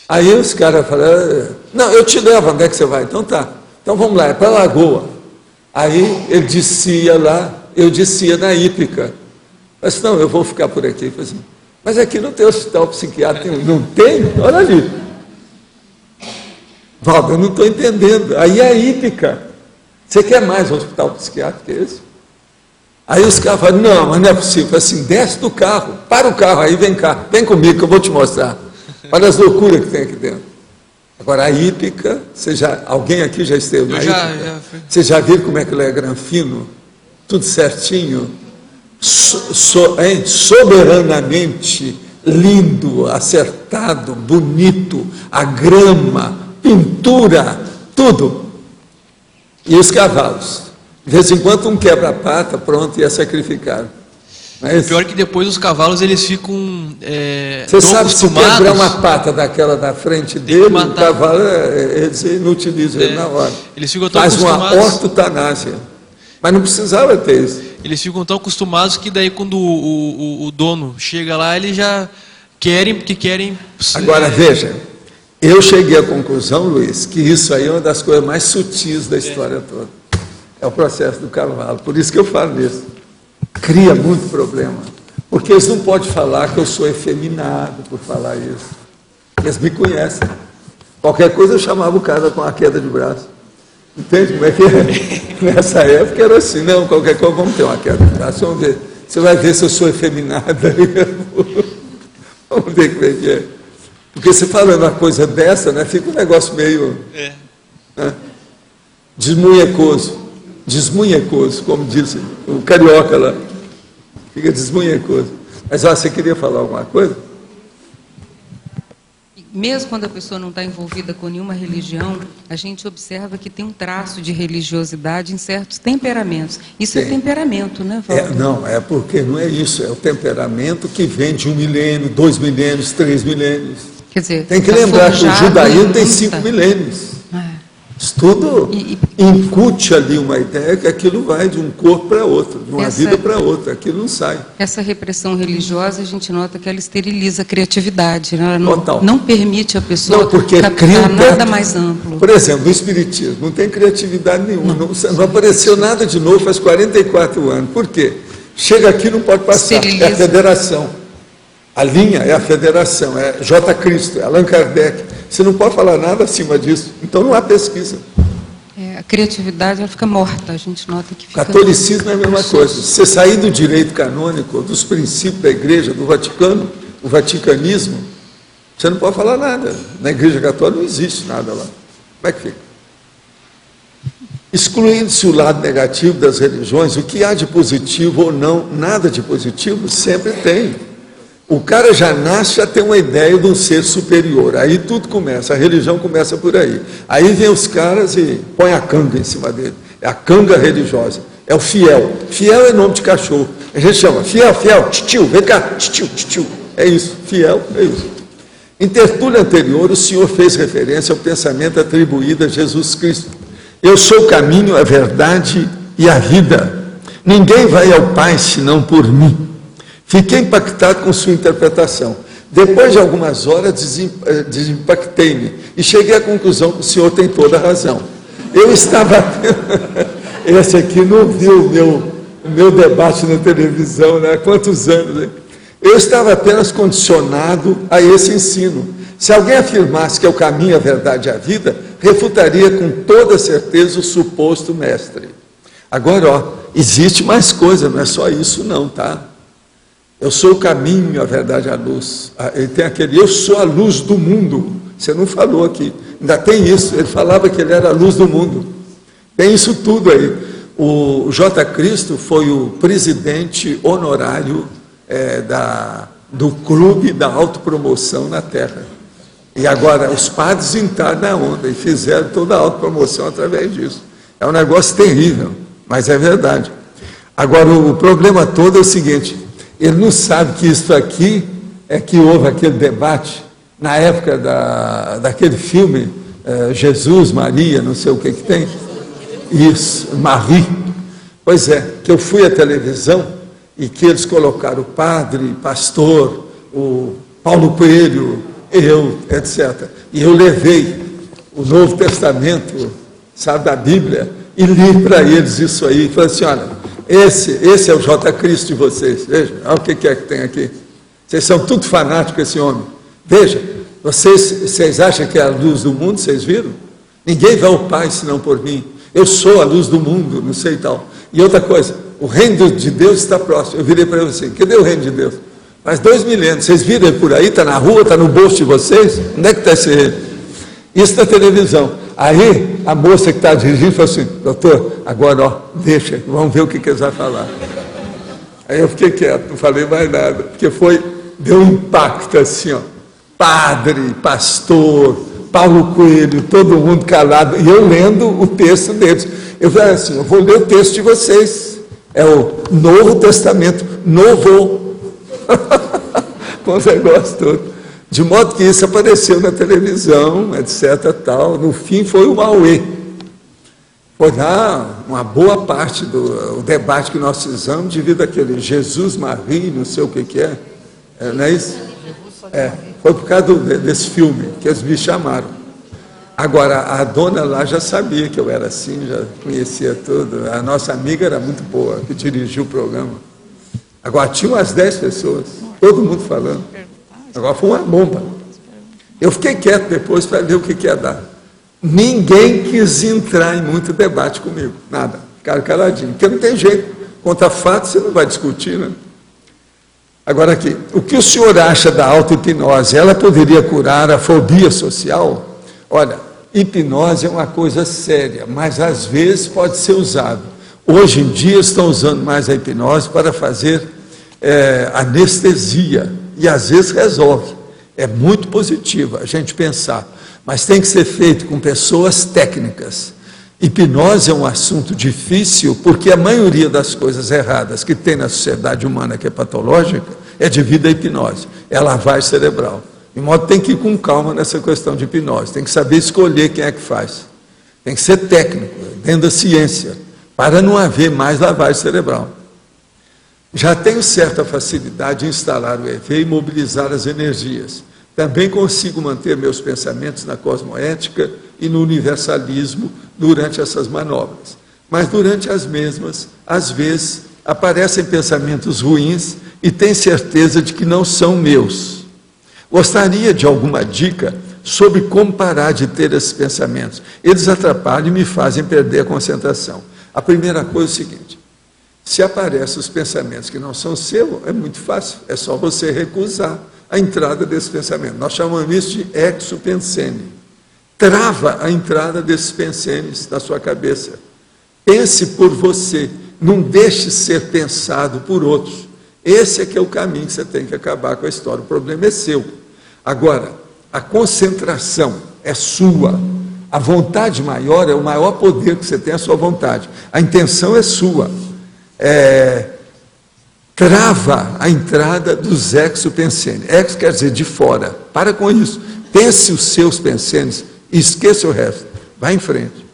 Aí os caras falaram, não, eu te levo, onde é que você vai? Então tá, então vamos lá, é para a Lagoa. Aí ele descia lá, eu descia na hípica. Eu falei assim, não, eu vou ficar por aqui. Eu falei assim, mas aqui não tem hospital psiquiátrico, não tem? Olha ali. Valdo, eu não estou entendendo. Aí a hípica. Você quer mais um hospital psiquiátrico que esse? Aí os caras falam, não, mas não é possível. Eu falei assim, desce do carro, para o carro aí, vem cá, vem comigo que eu vou te mostrar. Olha as loucuras que tem aqui dentro. Agora a hípica, alguém aqui já esteve na hípica? Já fui. Você já viu como é que ele é granfino? Tudo certinho? Soberanamente lindo, acertado, bonito, a grama, pintura, tudo. E os cavalos. De vez em quando um quebra a pata, pronto, ia sacrificar. O pior é que depois os cavalos eles ficam você sabe, se acostumados. quebrar uma pata daquela da frente dele, o cavalo, eles inutilizam ele na hora. Eles ficam tão Faz acostumados. uma ortotanásia. Mas não precisava ter isso. Eles ficam tão acostumados que daí quando o dono chega lá, eles já querem. Agora veja, eu cheguei à conclusão, Luiz, que isso aí é uma das coisas mais sutis da história toda. É o processo do cavalo. Por isso que eu falo nisso. Cria muito problema. Porque eles não podem falar que eu sou efeminado por falar isso. Eles me conhecem. Qualquer coisa eu chamava o cara com a queda de braço. Entende como é que é? Nessa época era assim, não, qualquer coisa vamos ter uma queda de braço, vamos ver. Você vai ver se eu sou efeminado. Vamos ver como é que é. Porque você falando uma coisa dessa, né, fica um negócio meio desmunhecoso, como disse o carioca lá. Fica desmunhecoso. Mas ó, você queria falar alguma coisa? Mesmo quando a pessoa não está envolvida com nenhuma religião, a gente observa que tem um traço de religiosidade em certos temperamentos. Isso é temperamento, né, Walter? Não, é porque não é isso. É o temperamento que vem de 1 milênio, 2 milênios, 3 milênios. Quer dizer, tem que lembrar que o judaísmo tem 5 milênios. tudo incute ali uma ideia que aquilo vai de um corpo para outro, de uma vida para outra, aquilo não sai. Essa repressão religiosa, a gente nota que ela esteriliza a criatividade, né? Total. Não permite a pessoa porque captar nada mais amplo. Por exemplo, no Espiritismo, não tem criatividade nenhuma, não apareceu nada de novo faz 44 anos. Por quê? Chega aqui não pode passar, Esteriliza. é a federação. A linha é a federação, é J. Cristo, é Allan Kardec. Você não pode falar nada acima disso, então não há pesquisa. A criatividade ela fica morta, a gente nota que fica... Catolicismo é a mesma coisa. Se você sair do direito canônico, dos princípios da igreja, do Vaticano, o vaticanismo, você não pode falar nada. Na igreja católica não existe nada lá. Como é que fica? Excluindo-se o lado negativo das religiões, o que há de positivo ou não, nada de positivo, sempre tem. O cara já nasce, já tem uma ideia de um ser superior. Aí tudo começa, a religião começa por aí. Aí vem os caras e põe a canga em cima dele. É a canga religiosa. É o fiel. Fiel é nome de cachorro. A gente chama fiel, titio, vem cá, titio. É isso, fiel, é isso. Em tertúlia anterior, o senhor fez referência ao pensamento atribuído a Jesus Cristo. Eu sou o caminho, a verdade e a vida. Ninguém vai ao Pai senão por mim. Fiquei impactado com sua interpretação. Depois de algumas horas, desimpactei-me e cheguei à conclusão que o senhor tem toda a razão. Eu estava... Esse aqui não viu o meu debate na televisão, né? Há quantos anos? Né? Eu estava apenas condicionado a esse ensino. Se alguém afirmasse que é o caminho, a verdade e a vida, refutaria com toda certeza o suposto mestre. Agora, ó, existe mais coisa, não é só isso não, tá? Eu sou o caminho, a verdade e a luz. Ele tem aquele, eu sou a luz do mundo. Você não falou aqui. Ainda tem isso. Ele falava que ele era a luz do mundo. Tem isso tudo aí. O J. Cristo foi o presidente honorário do clube da autopromoção na Terra. E agora os padres entraram na onda e fizeram toda a autopromoção através disso. É um negócio terrível, mas é verdade. Agora, o problema todo é o seguinte... Ele não sabe que isso aqui é que houve aquele debate na época daquele filme, Jesus, Maria, não sei o que tem. Isso, Marie. Pois é, que eu fui à televisão e que eles colocaram o padre, pastor, o Paulo Coelho, eu, etc. E eu levei o Novo Testamento, sabe, da Bíblia, e li para eles isso aí. Falei assim, olha... Esse é o J. Cristo de vocês. Veja, olha o que é que tem aqui. Vocês são tudo fanáticos com esse homem. Veja, vocês acham que é a luz do mundo, vocês viram? Ninguém vai ao Pai senão por mim. Eu sou a luz do mundo, não sei e tal. E outra coisa, o reino de Deus está próximo. Eu virei para ele assim, cadê o reino de Deus? Faz 2 milênios, vocês viram ele por aí? Está na rua, está no bolso de vocês? Onde é que está esse reino? Isso na televisão. Aí, a moça que está dirigindo falou assim, doutor, agora, ó, deixa, vamos ver o que eles vão falar. Aí eu fiquei quieto, não falei mais nada, porque deu um impacto assim, ó, padre, pastor, Paulo Coelho, todo mundo calado, e eu lendo o texto deles. Eu falei assim, eu vou ler o texto de vocês, é o Novo Testamento, novo, com o negócio todo. De modo que isso apareceu na televisão, etc. Tal. No fim foi o Mauê. Foi lá uma boa parte do debate que nós fizemos devido àquele Jesus, Maria, não sei o que é. Não é isso? Foi por causa desse filme que eles me chamaram. Agora, a dona lá já sabia que eu era assim, já conhecia tudo. A nossa amiga era muito boa, que dirigiu o programa. Agora, tinha umas 10 pessoas, todo mundo falando. Agora foi uma bomba. Eu fiquei quieto depois para ver o que ia dar. Ninguém quis entrar em muito debate comigo, nada. Ficaram caladinhos, porque não tem jeito. Contra fato você não vai discutir, né? Agora aqui, o que o senhor acha da auto-hipnose? Ela poderia curar a fobia social? Olha, hipnose é uma coisa séria, mas às vezes pode ser usado. Hoje em dia estão usando mais a hipnose para fazer anestesia. E às vezes resolve. É muito positivo a gente pensar. Mas tem que ser feito com pessoas técnicas. Hipnose é um assunto difícil, porque a maioria das coisas erradas que tem na sociedade humana, que é patológica, é devido à hipnose. É lavagem cerebral. De modo que tem que ir com calma nessa questão de hipnose. Tem que saber escolher quem é que faz. Tem que ser técnico, dentro da ciência, para não haver mais lavagem cerebral. Já tenho certa facilidade em instalar o EV e mobilizar as energias. Também consigo manter meus pensamentos na cosmoética e no universalismo durante essas manobras. Mas durante as mesmas, às vezes, aparecem pensamentos ruins e tenho certeza de que não são meus. Gostaria de alguma dica sobre como parar de ter esses pensamentos. Eles atrapalham e me fazem perder a concentração. A primeira coisa é o seguinte: se aparecem os pensamentos que não são seus, é muito fácil, é só você recusar a entrada desse pensamento. Nós chamamos isso de exupensene. Trava a entrada desses pensenes na sua cabeça. Pense por você, não deixe ser pensado por outros. Esse é que é o caminho que você tem que acabar com a história. O problema é seu. Agora, a concentração é sua. A vontade maior é o maior poder que você tem, a sua vontade. A intenção é sua. Trava a entrada dos exupensene. Ex quer dizer de fora. Para com isso. Pense os seus pensenes e esqueça o resto. Vá em frente.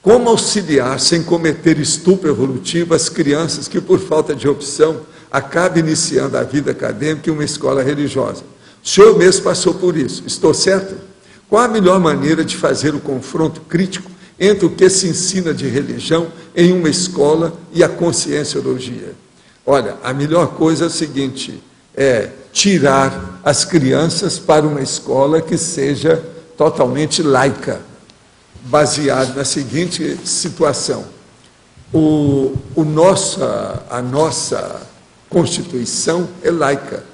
Como auxiliar sem cometer estupro evolutivo as crianças que, por falta de opção, acabam iniciando a vida acadêmica em uma escola religiosa? O senhor mesmo passou por isso. Estou certo? Qual a melhor maneira de fazer o confronto crítico entre o que se ensina de religião em uma escola e a conscienciologia? Olha, a melhor coisa é o seguinte, é tirar as crianças para uma escola que seja totalmente laica, baseado na seguinte situação. A nossa Constituição é laica,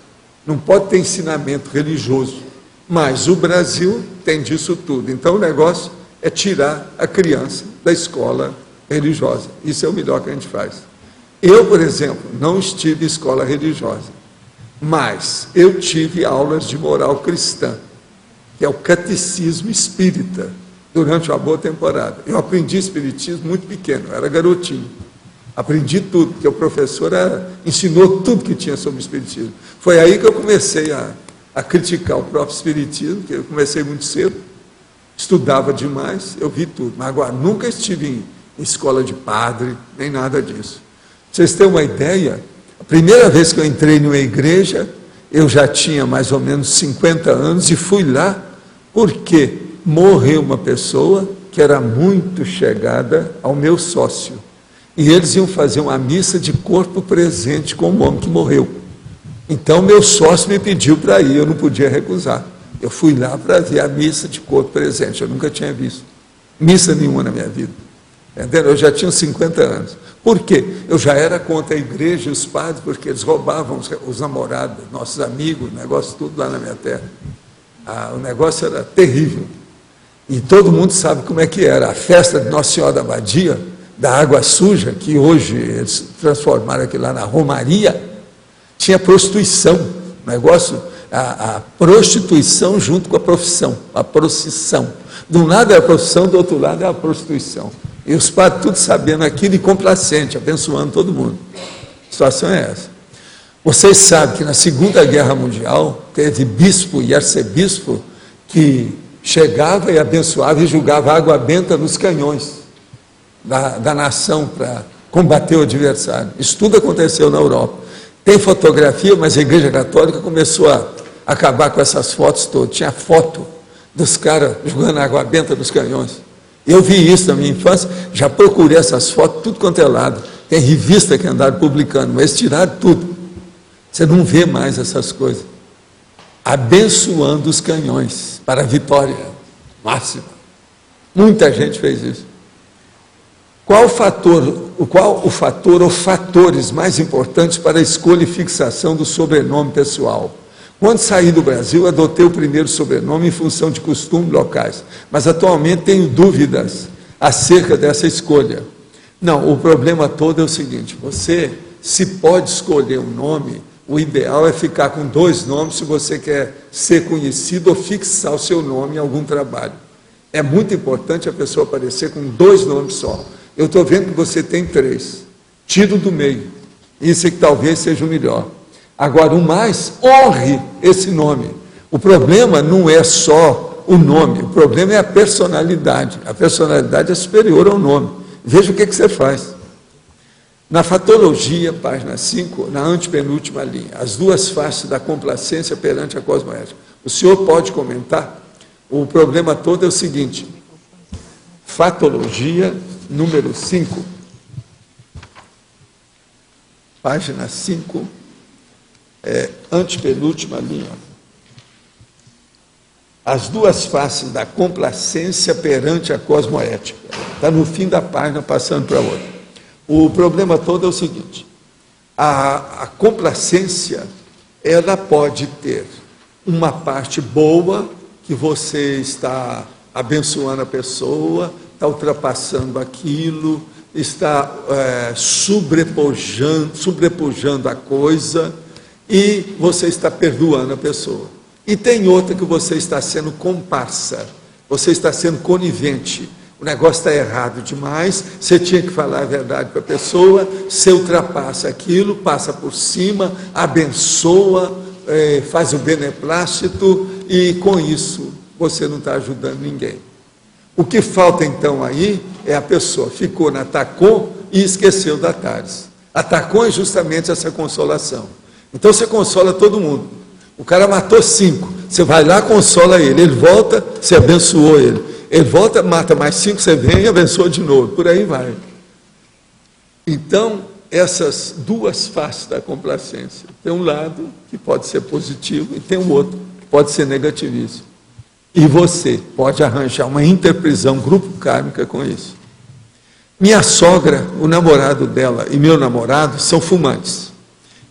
não pode ter ensinamento religioso, mas o Brasil tem disso tudo. Então o negócio é tirar a criança da escola religiosa. Isso é o melhor que a gente faz. Eu, por exemplo, não estive em escola religiosa, mas eu tive aulas de moral cristã, que é o catecismo espírita, durante uma boa temporada. Eu aprendi espiritismo muito pequeno, eu era garotinho. Aprendi tudo, porque o professor ensinou tudo que tinha sobre o espiritismo. Foi aí que eu comecei a criticar o próprio espiritismo, que eu comecei muito cedo, estudava demais, eu vi tudo. Mas agora, nunca estive em escola de padre, nem nada disso. Vocês têm uma ideia? A primeira vez que eu entrei numa igreja, eu já tinha mais ou menos 50 anos e fui lá porque morreu uma pessoa que era muito chegada ao meu sócio. E eles iam fazer uma missa de corpo presente com o homem que morreu. Então, meu sócio me pediu para ir, eu não podia recusar. Eu fui lá para ver a missa de corpo presente, eu nunca tinha visto missa nenhuma na minha vida. Entendeu? Eu já tinha 50 anos. Por quê? Eu já era contra a igreja e os padres, porque eles roubavam os namorados, nossos amigos, o negócio tudo lá na minha terra. O negócio era terrível. E todo mundo sabe como é que era. A festa de Nossa Senhora da Abadia, da Água Suja, que hoje eles transformaram aqui lá na Romaria, tinha prostituição. O negócio, a prostituição junto com a profissão, a procissão. De um lado é a profissão, do outro lado é a prostituição. E os padres tudo sabendo aquilo e complacente, abençoando todo mundo. A situação é essa. Vocês sabem que na Segunda Guerra Mundial teve bispo e arcebispo que chegava e abençoava e jogava água benta nos canhões da nação para combater o adversário. Isso tudo aconteceu na Europa. Tem fotografia, mas a Igreja Católica começou a acabar com essas fotos todas. Tinha foto dos caras jogando água benta nos canhões. Eu vi isso na minha infância, já procurei essas fotos, tudo quanto é lado. Tem revista que andaram publicando, mas tiraram tudo. Você não vê mais essas coisas. Abençoando os canhões para a vitória máxima. Muita gente fez isso. Qual o fator ou fatores mais importantes para a escolha e fixação do sobrenome pessoal? Quando saí do Brasil, adotei o primeiro sobrenome em função de costumes locais, mas atualmente tenho dúvidas acerca dessa escolha. Não, o problema todo é o seguinte: você, se pode escolher um nome, o ideal é ficar com 2 nomes se você quer ser conhecido ou fixar o seu nome em algum trabalho. É muito importante a pessoa aparecer com 2 nomes só. Eu estou vendo que você tem 3. Tiro do meio. Isso é que talvez seja o melhor. Agora, o mais, honre esse nome. O problema não é só o nome, o problema é a personalidade. A personalidade é superior ao nome. Veja o que você faz. Na fatologia, página 5, na antepenúltima linha, as duas faces da complacência perante a cosmoética. O senhor pode comentar? O problema todo é o seguinte: fatologia, número 5, página 5, antepenúltima linha. As duas faces da complacência perante a cosmoética. Está no fim da página, passando para outra. O problema todo é o seguinte: a complacência, ela pode ter uma parte boa, que você está abençoando a pessoa, está ultrapassando aquilo, está sobrepujando a coisa, e você está perdoando a pessoa. E tem outra que você está sendo comparsa, você está sendo conivente. O negócio está errado demais, você tinha que falar a verdade para a pessoa, você ultrapassa aquilo, passa por cima, abençoa, faz o beneplácito, e com isso você não está ajudando ninguém. O que falta então aí é a pessoa ficou na TACOM e esqueceu da TARES. A TACOM é justamente essa consolação. Então você consola todo mundo. O cara matou 5, você vai lá, consola ele volta, você abençoou ele. Ele volta, mata mais 5, você vem e abençoa de novo, por aí vai. Então, essas duas faces da complacência, tem um lado que pode ser positivo e tem um outro que pode ser negativíssimo. E você pode arranjar uma interprisão grupo kármica com isso. Minha sogra, o namorado dela e meu namorado são fumantes.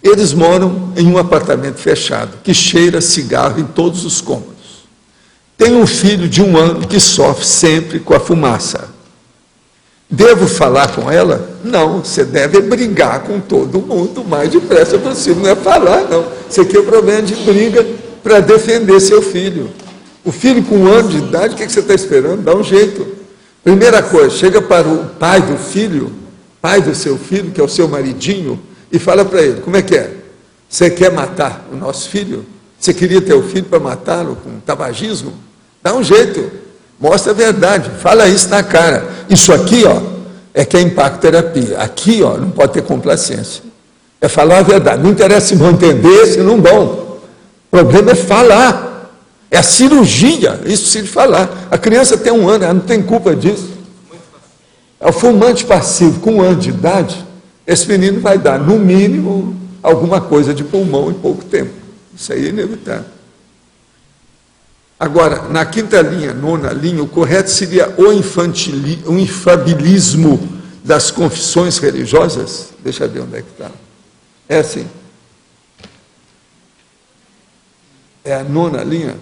Eles moram em um apartamento fechado, que cheira cigarro em todos os cômodos. Tem um filho de 1 ano que sofre sempre com a fumaça. Devo falar com ela? Não, você deve brigar com todo mundo o mais depressa possível. Não é falar, não. Isso aqui é um problema de briga para defender seu filho. O filho com 1 ano de idade, o que você está esperando? Dá um jeito. Primeira coisa, chega para o pai do filho, pai do seu filho, que é o seu maridinho, e fala para ele: como é que é? Você quer matar o nosso filho? Você queria ter o filho para matá-lo com tabagismo? Dá um jeito, mostra a verdade, fala isso na cara. Isso aqui, ó, é que é impacto-terapia. Aqui, ó, não pode ter complacência. É falar a verdade. Não interessa se vão entender, se não vão. O problema é falar. É a cirurgia, isso precisa de falar. A criança tem 1 ano, ela não tem culpa disso. É o fumante passivo com 1 ano de idade, esse menino vai dar, no mínimo, alguma coisa de pulmão em pouco tempo. Isso aí é inevitável. Agora, na 5ª linha, 9ª linha, o correto seria o infabilismo das confissões religiosas. Deixa eu ver onde é que está. É assim. É a 9ª linha.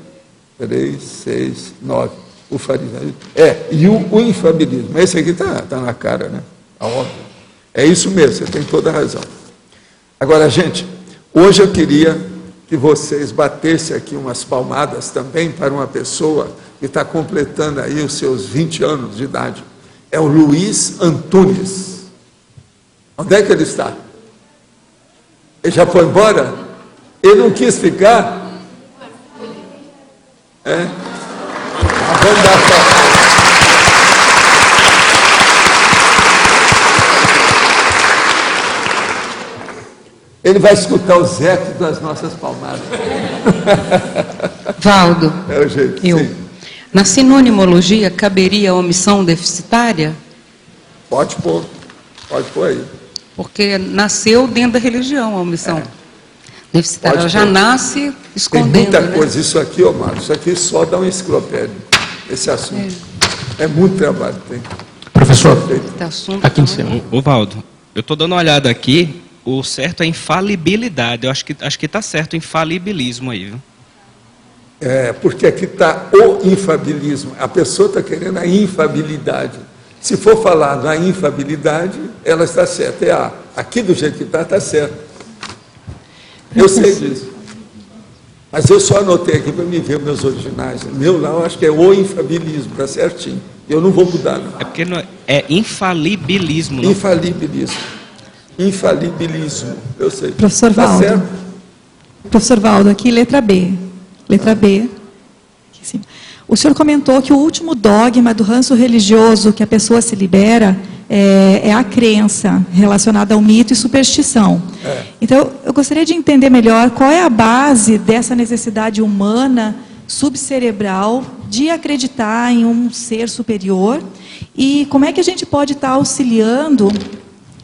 3, 6, 9. O farisaísmo. E o infabilismo. Esse aqui está na cara, né? Tá óbvio. É isso mesmo, você tem toda a razão. Agora, gente, hoje eu queria que vocês batessem aqui umas palmadas também para uma pessoa que está completando aí os seus 20 anos de idade. É o Luiz Antunes. Onde é que ele está? Ele já foi embora? Ele não quis ficar? Vamos dar palmas. Ele vai escutar os ecos das nossas palmadas. Valdo, É o jeito, sim. Na sinonimologia, caberia a omissão deficitária? Pode pôr aí. Porque nasceu dentro da religião a omissão deficitária. Pode Ela já pôr. nasce escondendo. Tem muita né? coisa, isso aqui, Mário, isso aqui só dá uma enciclopédia, esse assunto. É muito trabalho que tem. Professor, Esse assunto aqui em também. cima. Ô Valdo, eu estou dando uma olhada aqui, o certo é infalibilidade. Eu acho que está certo o infalibilismo aí, viu? Porque aqui está o infabilismo. A pessoa está querendo a infabilidade. Se for falar na infabilidade, ela está certa. Aqui do jeito que está certo. Eu sei disso. Mas eu só anotei aqui para me ver meus originais. Meu lá, eu acho que é o infabilismo, está certinho. Eu não vou mudar, não. É porque não é infalibilismo, não? Infalibilismo, eu sei. Professor Tá Valdo. certo? Professor Valdo, aqui letra B. Letra B. Aqui em cima. O senhor comentou que o último dogma do ranço religioso que a pessoa se libera é a crença relacionada ao mito e superstição. Então, eu gostaria de entender melhor qual é a base dessa necessidade humana, subcerebral, de acreditar em um ser superior e como é que a gente pode estar auxiliando,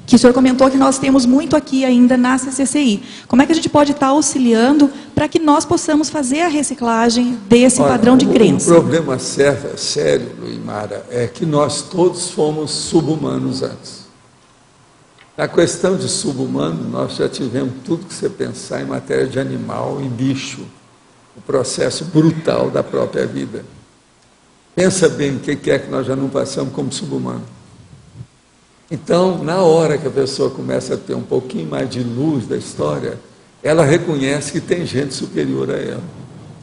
que o senhor comentou que nós temos muito aqui ainda na CCCI, como é que a gente pode estar auxiliando para que nós possamos fazer a reciclagem desse padrão de crença? O problema sério, Luimara, é que nós todos fomos subhumanos antes. Na questão de subhumano, nós já tivemos tudo que você pensar em matéria de animal e bicho, o processo brutal da própria vida. Pensa bem o que é que nós já não passamos como subhumano. Então, na hora que a pessoa começa a ter um pouquinho mais de luz da história, ela reconhece que tem gente superior a ela.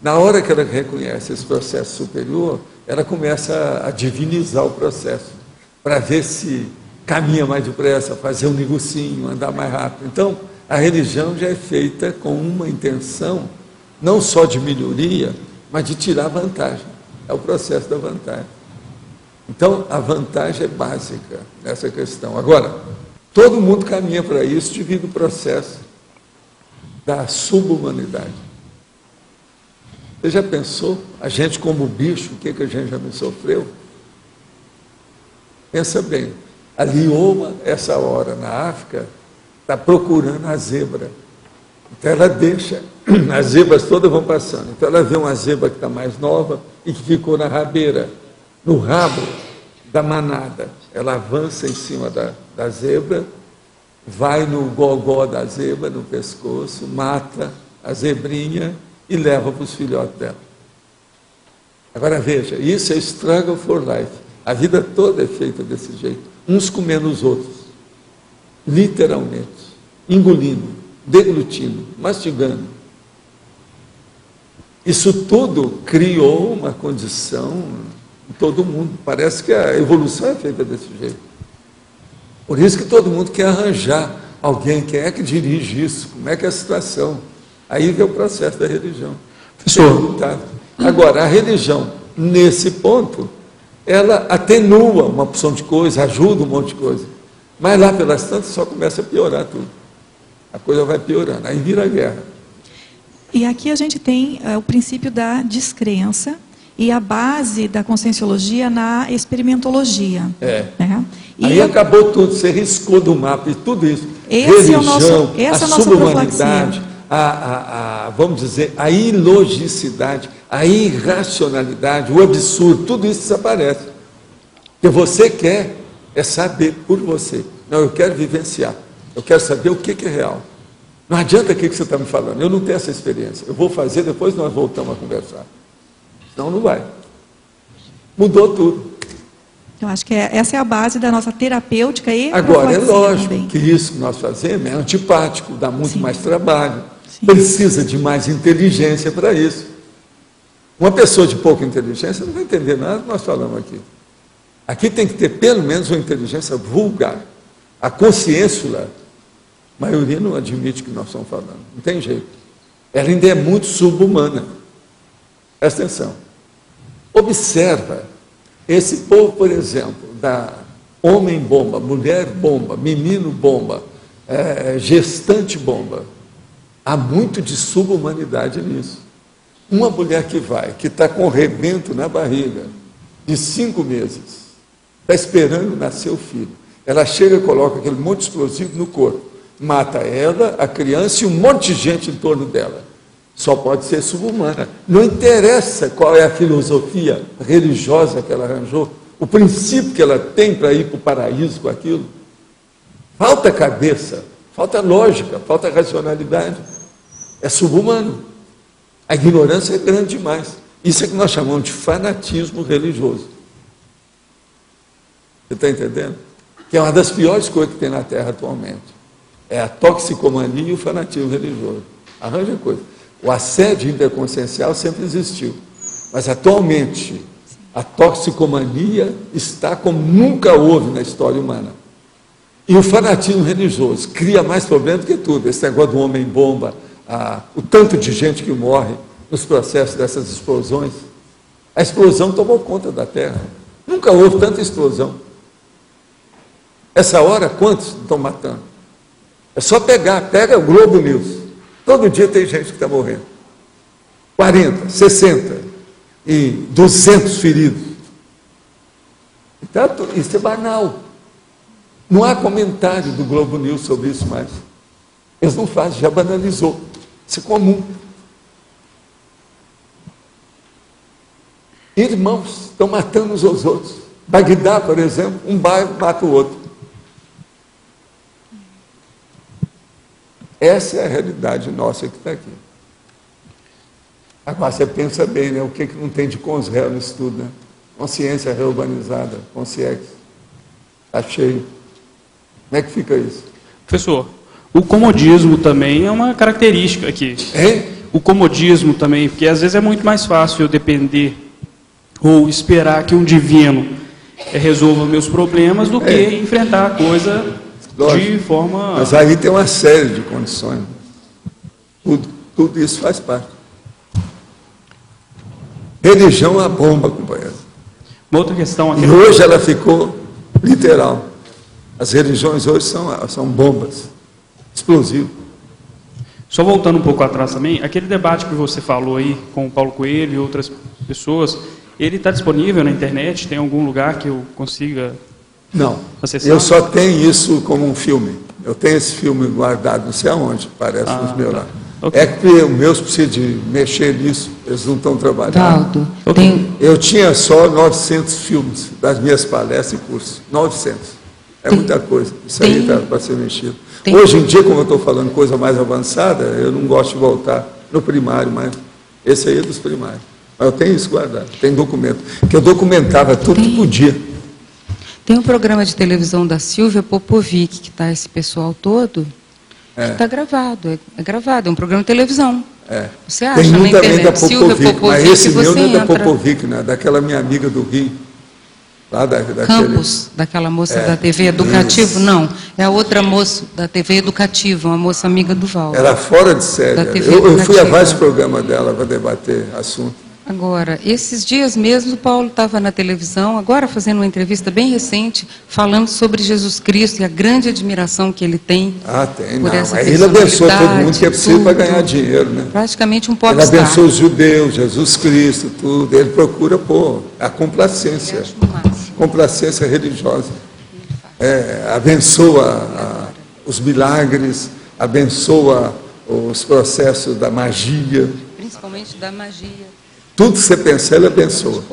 Na hora que ela reconhece esse processo superior, ela começa a divinizar o processo, para ver se caminha mais depressa, fazer um negocinho, andar mais rápido. Então, a religião já é feita com uma intenção, não só de melhoria, mas de tirar vantagem. É o processo da vantagem. Então, a vantagem é básica nessa questão. Agora, todo mundo caminha para isso devido ao processo da subhumanidade. Você já pensou? A gente como bicho, o que a gente já me sofreu? Pensa bem, a lioma, essa hora na África, está procurando a zebra. Então ela deixa, as zebras todas vão passando. Então ela vê uma zebra que está mais nova e que ficou na rabeira, no rabo da manada. Ela avança em cima da zebra, vai no gogó da zebra, no pescoço, mata a zebrinha e leva para os filhotes dela. Agora veja, isso é struggle for life. A vida toda é feita desse jeito, uns comendo os outros, literalmente, engolindo, deglutindo, mastigando. Isso tudo criou uma condição em todo mundo. Parece que a evolução é feita desse jeito. Por isso que todo mundo quer arranjar alguém, quem é que dirige isso, como é que é a situação. Aí vem o processo da religião. Professor. Agora, a religião, nesse ponto, ela atenua uma porção de coisa, ajuda um monte de coisa. Mas lá pelas tantas só começa a piorar tudo. A coisa vai piorando, aí vira guerra. E aqui a gente tem o princípio da descrença e a base da conscienciologia na experimentologia. Né? E aí acabou tudo, você riscou do mapa e tudo isso. Esse Religião, essa a nossa subhumanidade, vamos dizer, a ilogicidade, a irracionalidade, o absurdo, tudo isso desaparece. O que você quer é saber por você. Não, eu quero vivenciar. Eu quero saber o que é real. Não adianta o que você está me falando. Eu não tenho essa experiência. Eu vou fazer, depois nós voltamos a conversar. Senão não vai. Mudou tudo. Eu acho que essa é a base da nossa terapêutica e agora, é lógico que isso que nós fazemos é antipático, dá muito mais trabalho, precisa de mais inteligência para isso. Uma pessoa de pouca inteligência não vai entender nada que nós falamos aqui. Aqui tem que ter pelo menos uma inteligência vulgar. A consciência, a maioria não admite o que nós estamos falando, não tem jeito. Ela ainda é muito subhumana. Presta atenção. Observa, esse povo, por exemplo, da homem-bomba, mulher-bomba, menino-bomba, gestante-bomba, há muito de subhumanidade nisso. Uma mulher que está com rebento na barriga, de 5 meses, está esperando nascer o filho. Ela chega e coloca aquele monte de explosivo no corpo, mata ela, a criança e um monte de gente em torno dela. Só pode ser subhumana. Não interessa qual é a filosofia religiosa que ela arranjou, o princípio que ela tem para ir para o paraíso com aquilo. Falta cabeça, falta lógica, falta racionalidade. É subhumano. A ignorância é grande demais. Isso é que nós chamamos de fanatismo religioso. Você está entendendo? Que é uma das piores coisas que tem na Terra atualmente. É a toxicomania e o fanatismo religioso. Arranja coisa. O assédio interconsciencial sempre existiu. Mas atualmente, a toxicomania está como nunca houve na história humana. E o fanatismo religioso cria mais problema do que tudo. Esse negócio do homem-bomba, o tanto de gente que morre nos processos dessas explosões. A explosão tomou conta da Terra. Nunca houve tanta explosão. Essa hora, quantos estão matando? É só pega o Globo News. Todo dia tem gente que está morrendo. 40, 60 e 200 feridos. Então, isso é banal. Não há comentário do Globo News sobre isso mais. Eles não fazem, já banalizou. Isso é comum. Irmãos estão matando uns aos outros. Bagdá, por exemplo, um bairro mata o outro. Essa é a realidade nossa que está aqui. Agora você pensa bem, né? O que não tem de Consréu no estudo, né? Consciência reurbanizada, Consciex. Está cheio. Como é que fica isso? Professor, o comodismo também é uma característica aqui. Hein? O comodismo também, porque às vezes é muito mais fácil eu depender ou esperar que um divino resolva meus problemas do que enfrentar a coisa de forma... Mas aí tem uma série de condições. Tudo isso faz parte. Religião é uma bomba, companheiro. Uma outra questão aqui... E hoje ela ficou literal. As religiões hoje são bombas, explosivas. Só voltando um pouco atrás também, aquele debate que você falou aí com o Paulo Coelho e outras pessoas, ele está disponível na internet? Tem algum lugar que eu consiga acessar? Eu só tenho isso como um filme. Eu tenho esse filme guardado, não sei aonde, parece nos meus lá. Okay. É que os meus precisam de mexer nisso, eles não estão trabalhando. Valdo, Eu tinha só 900 filmes das minhas palestras e cursos. 900. É muita coisa. Isso aí está para ser mexido. Hoje em dia, como eu estou falando coisa mais avançada, eu não gosto de voltar no primário, mas esse aí é dos primários. Mas eu tenho isso guardado, tem documento. Porque eu documentava tudo que podia. Tem um programa de televisão da Silvia Popovic, que está esse pessoal todo, que está gravado. É gravado, é um programa de televisão. Você acha tem na muito internet, também da Popovic, mas esse meu não é da entra... Popovic, né? Daquela minha amiga do Rio. Lá Campos, daquela moça da TV Educativo? Isso. Não, é a outra moça da TV Educativa, uma moça amiga do Valdo. Era fora de série. Eu fui a vários programas dela para debater assunto. Agora, esses dias mesmo, o Paulo estava na televisão, agora fazendo uma entrevista bem recente, falando sobre Jesus Cristo e a grande admiração que ele tem. Tem, por não. essa Ele abençoa todo mundo que é possível para ganhar dinheiro, né? Praticamente um popstar. Ele abençoa os judeus, Jesus Cristo, tudo. Ele procura, a complacência. Complacência religiosa. Abençoa os milagres, abençoa os processos da magia. Principalmente da magia. Tudo que você pensar, ele abençoa.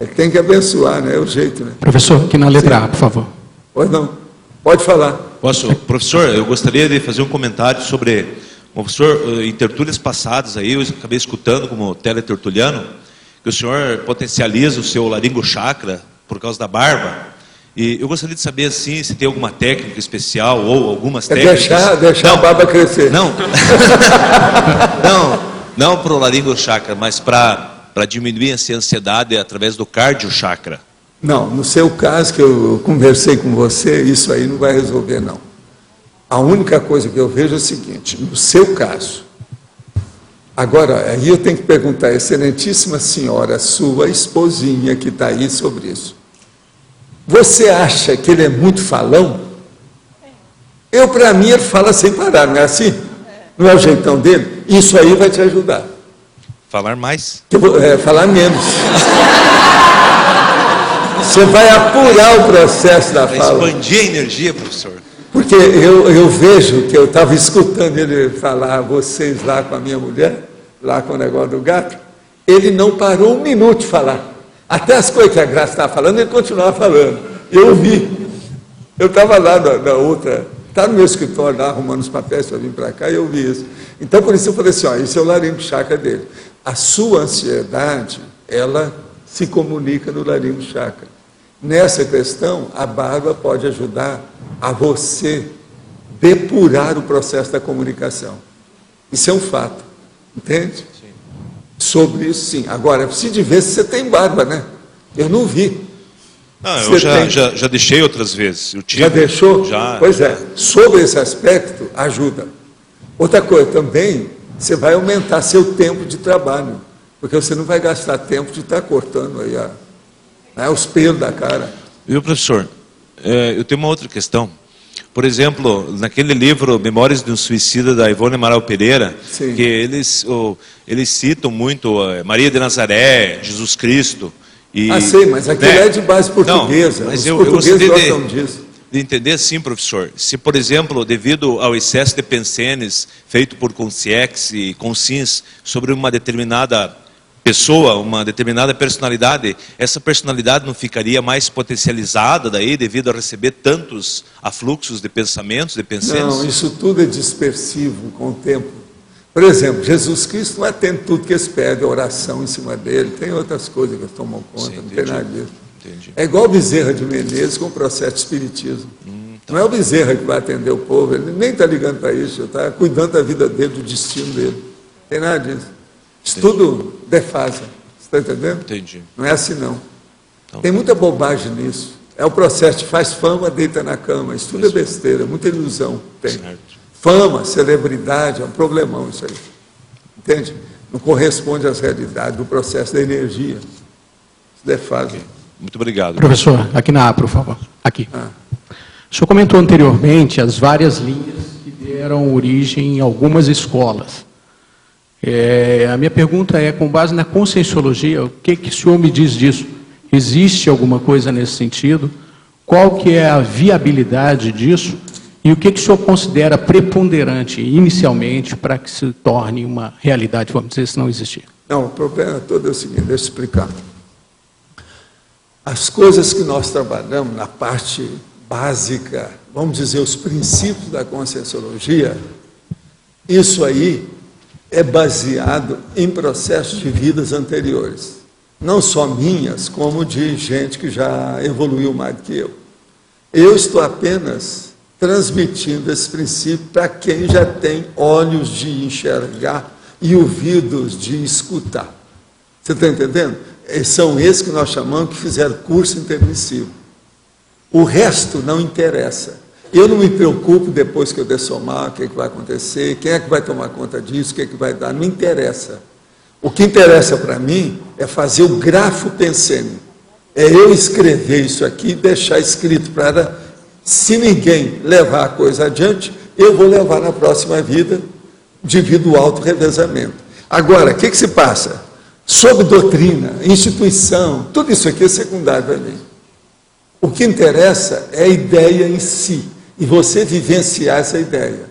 Ele tem que abençoar, né? É o jeito, né? Professor, aqui na letra A, por favor. Pois não. Pode falar. Posso? Professor, eu gostaria de fazer um comentário sobre... Professor, em tertúlias passadas aí, eu acabei escutando como teletertuliano, que o senhor potencializa o seu laringo chakra por causa da barba. E eu gostaria de saber, assim, se tem alguma técnica especial ou algumas técnicas... Deixar a barba crescer. Não para o laringo chakra, mas para diminuir essa ansiedade através do cardio chakra. Não, no seu caso, que eu conversei com você, isso aí não vai resolver, não. A única coisa que eu vejo é o seguinte, no seu caso... Agora, aí eu tenho que perguntar, excelentíssima senhora, sua esposinha que está aí sobre isso. Você acha que ele é muito falão? Para mim, ele fala sem parar, não é assim? Não é o jeitão dele? Isso aí vai te ajudar. Falar mais? Falar menos. Você vai apurar o processo da fala. Expandir a energia, professor. Porque eu vejo que eu estava escutando ele falar, vocês lá com a minha mulher, lá com o negócio do gato, ele não parou um minuto de falar. Até as coisas que a Graça estava falando, ele continuava falando. Eu vi. Eu estava lá na outra, estava no meu escritório lá, arrumando os papéis para vir para cá, e eu vi isso. Então, por isso eu falei assim, esse é o laringo chakra dele. A sua ansiedade, ela se comunica no laringo chakra. Nessa questão, a barba pode ajudar a você depurar o processo da comunicação. Isso é um fato, entende? Sim. Sobre isso, sim. Agora, preciso de ver se você tem barba, né? Eu não vi. Não, eu já deixei outras vezes. Já deixou? Já. Pois é. Sobre esse aspecto, ajuda. Outra coisa, também, você vai aumentar seu tempo de trabalho. Porque você não vai gastar tempo de estar cortando aí os pelos da cara. Viu, professor? Eu tenho uma outra questão. Por exemplo, naquele livro Memórias de um Suicida, da Ivone Amaral Pereira, Sim. que eles citam muito Maria de Nazaré, Jesus Cristo. Sei, mas aquilo é de base portuguesa. Não, mas os portugueses gostam disso. De entender assim, professor, se, por exemplo, devido ao excesso de pensenes feito por consciex e consciência sobre uma determinada pessoa, uma determinada personalidade, essa personalidade não ficaria mais potencializada daí, devido a receber tantos afluxos de pensamentos, de pensenes? Não, isso tudo é dispersivo com o tempo. Por exemplo, Jesus Cristo não atende tudo que eles pedem, oração em cima dele, tem outras coisas que eles tomam conta, não tem nada disso. Entendi. É igual o Bezerra de Menezes com o processo de espiritismo. Não é o Bezerra que vai atender o povo, ele nem está ligando para isso, está cuidando da vida dele, do destino dele. Não tem nada disso. Isso tudo defasa. Você está entendendo? Entendi. Não é assim, não. Então, tem muita bobagem nisso. É o processo de faz fama, deita na cama. Isso tudo é besteira, muita ilusão tem. Certo. Fama, celebridade, é um problemão isso aí. Entende? Não corresponde às realidades do processo da energia. Isso defasa. Okay. Muito obrigado. Professor, aqui na A, por favor. Aqui. O senhor comentou anteriormente as várias linhas que deram origem em algumas escolas. A minha pergunta é, com base na conscienciologia, o que o senhor me diz disso? Existe alguma coisa nesse sentido? Qual que é a viabilidade disso? E o que o senhor considera preponderante, inicialmente, para que se torne uma realidade, vamos dizer, se não existir? Não, o problema todo é o seguinte, deixa eu explicar. As coisas que nós trabalhamos na parte básica, vamos dizer, os princípios da conscienciologia, isso aí é baseado em processos de vidas anteriores. Não só minhas, como de gente que já evoluiu mais do que eu. Eu estou apenas transmitindo esse princípio para quem já tem olhos de enxergar e ouvidos de escutar. Você está entendendo? São esses que nós chamamos que fizeram curso intermissivo. O resto não interessa. Eu não me preocupo depois que eu dessomar, o que vai acontecer, quem é que vai tomar conta disso, o que vai dar, não interessa. O que interessa para mim é fazer o grafo pensênio. É eu escrever isso aqui e deixar escrito para, se ninguém levar a coisa adiante, eu vou levar na próxima vida devido ao auto-revezamento. Agora, o que se passa? Sobre doutrina, instituição, tudo isso aqui é secundário para mim. O que interessa é a ideia em si, e você vivenciar essa ideia.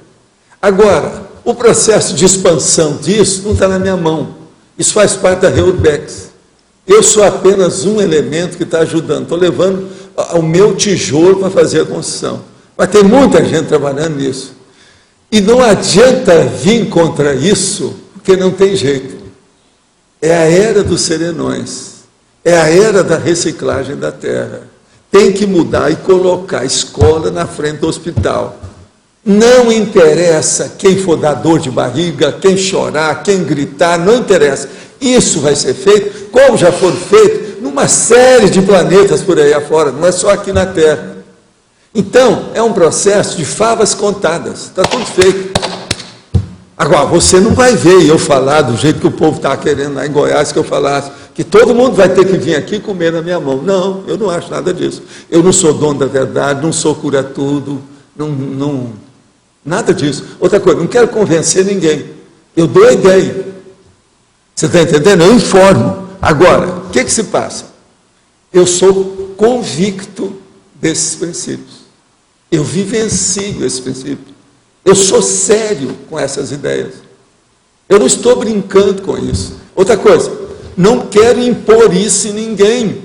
Agora, o processo de expansão disso não está na minha mão. Isso faz parte da Reurbex. Eu sou apenas um elemento que está ajudando. Estou levando o meu tijolo para fazer a construção. Mas tem muita gente trabalhando nisso. E não adianta vir contra isso, porque não tem jeito. É a era dos serenões. É a era da reciclagem da terra. Tem que mudar e colocar a escola na frente do hospital. Não interessa quem for dar dor de barriga, quem chorar, quem gritar, não interessa. Isso vai ser feito, como já foi feito, numa série de planetas por aí afora, não é só aqui na Terra. Então, é um processo de favas contadas, está tudo feito. Agora, você não vai ver eu falar do jeito que o povo está querendo lá em Goiás, que eu falasse, que todo mundo vai ter que vir aqui comer na minha mão. Não, eu não acho nada disso. Eu não sou dono da verdade, não sou cura-tudo, nada disso. Outra coisa, não quero convencer ninguém. Eu dou a ideia. Você está entendendo? Eu informo. Agora, o que se passa? Eu sou convicto desses princípios. Eu vivencio esses princípios. Eu sou sério com essas ideias. Eu não estou brincando com isso. Outra coisa, não quero impor isso em ninguém.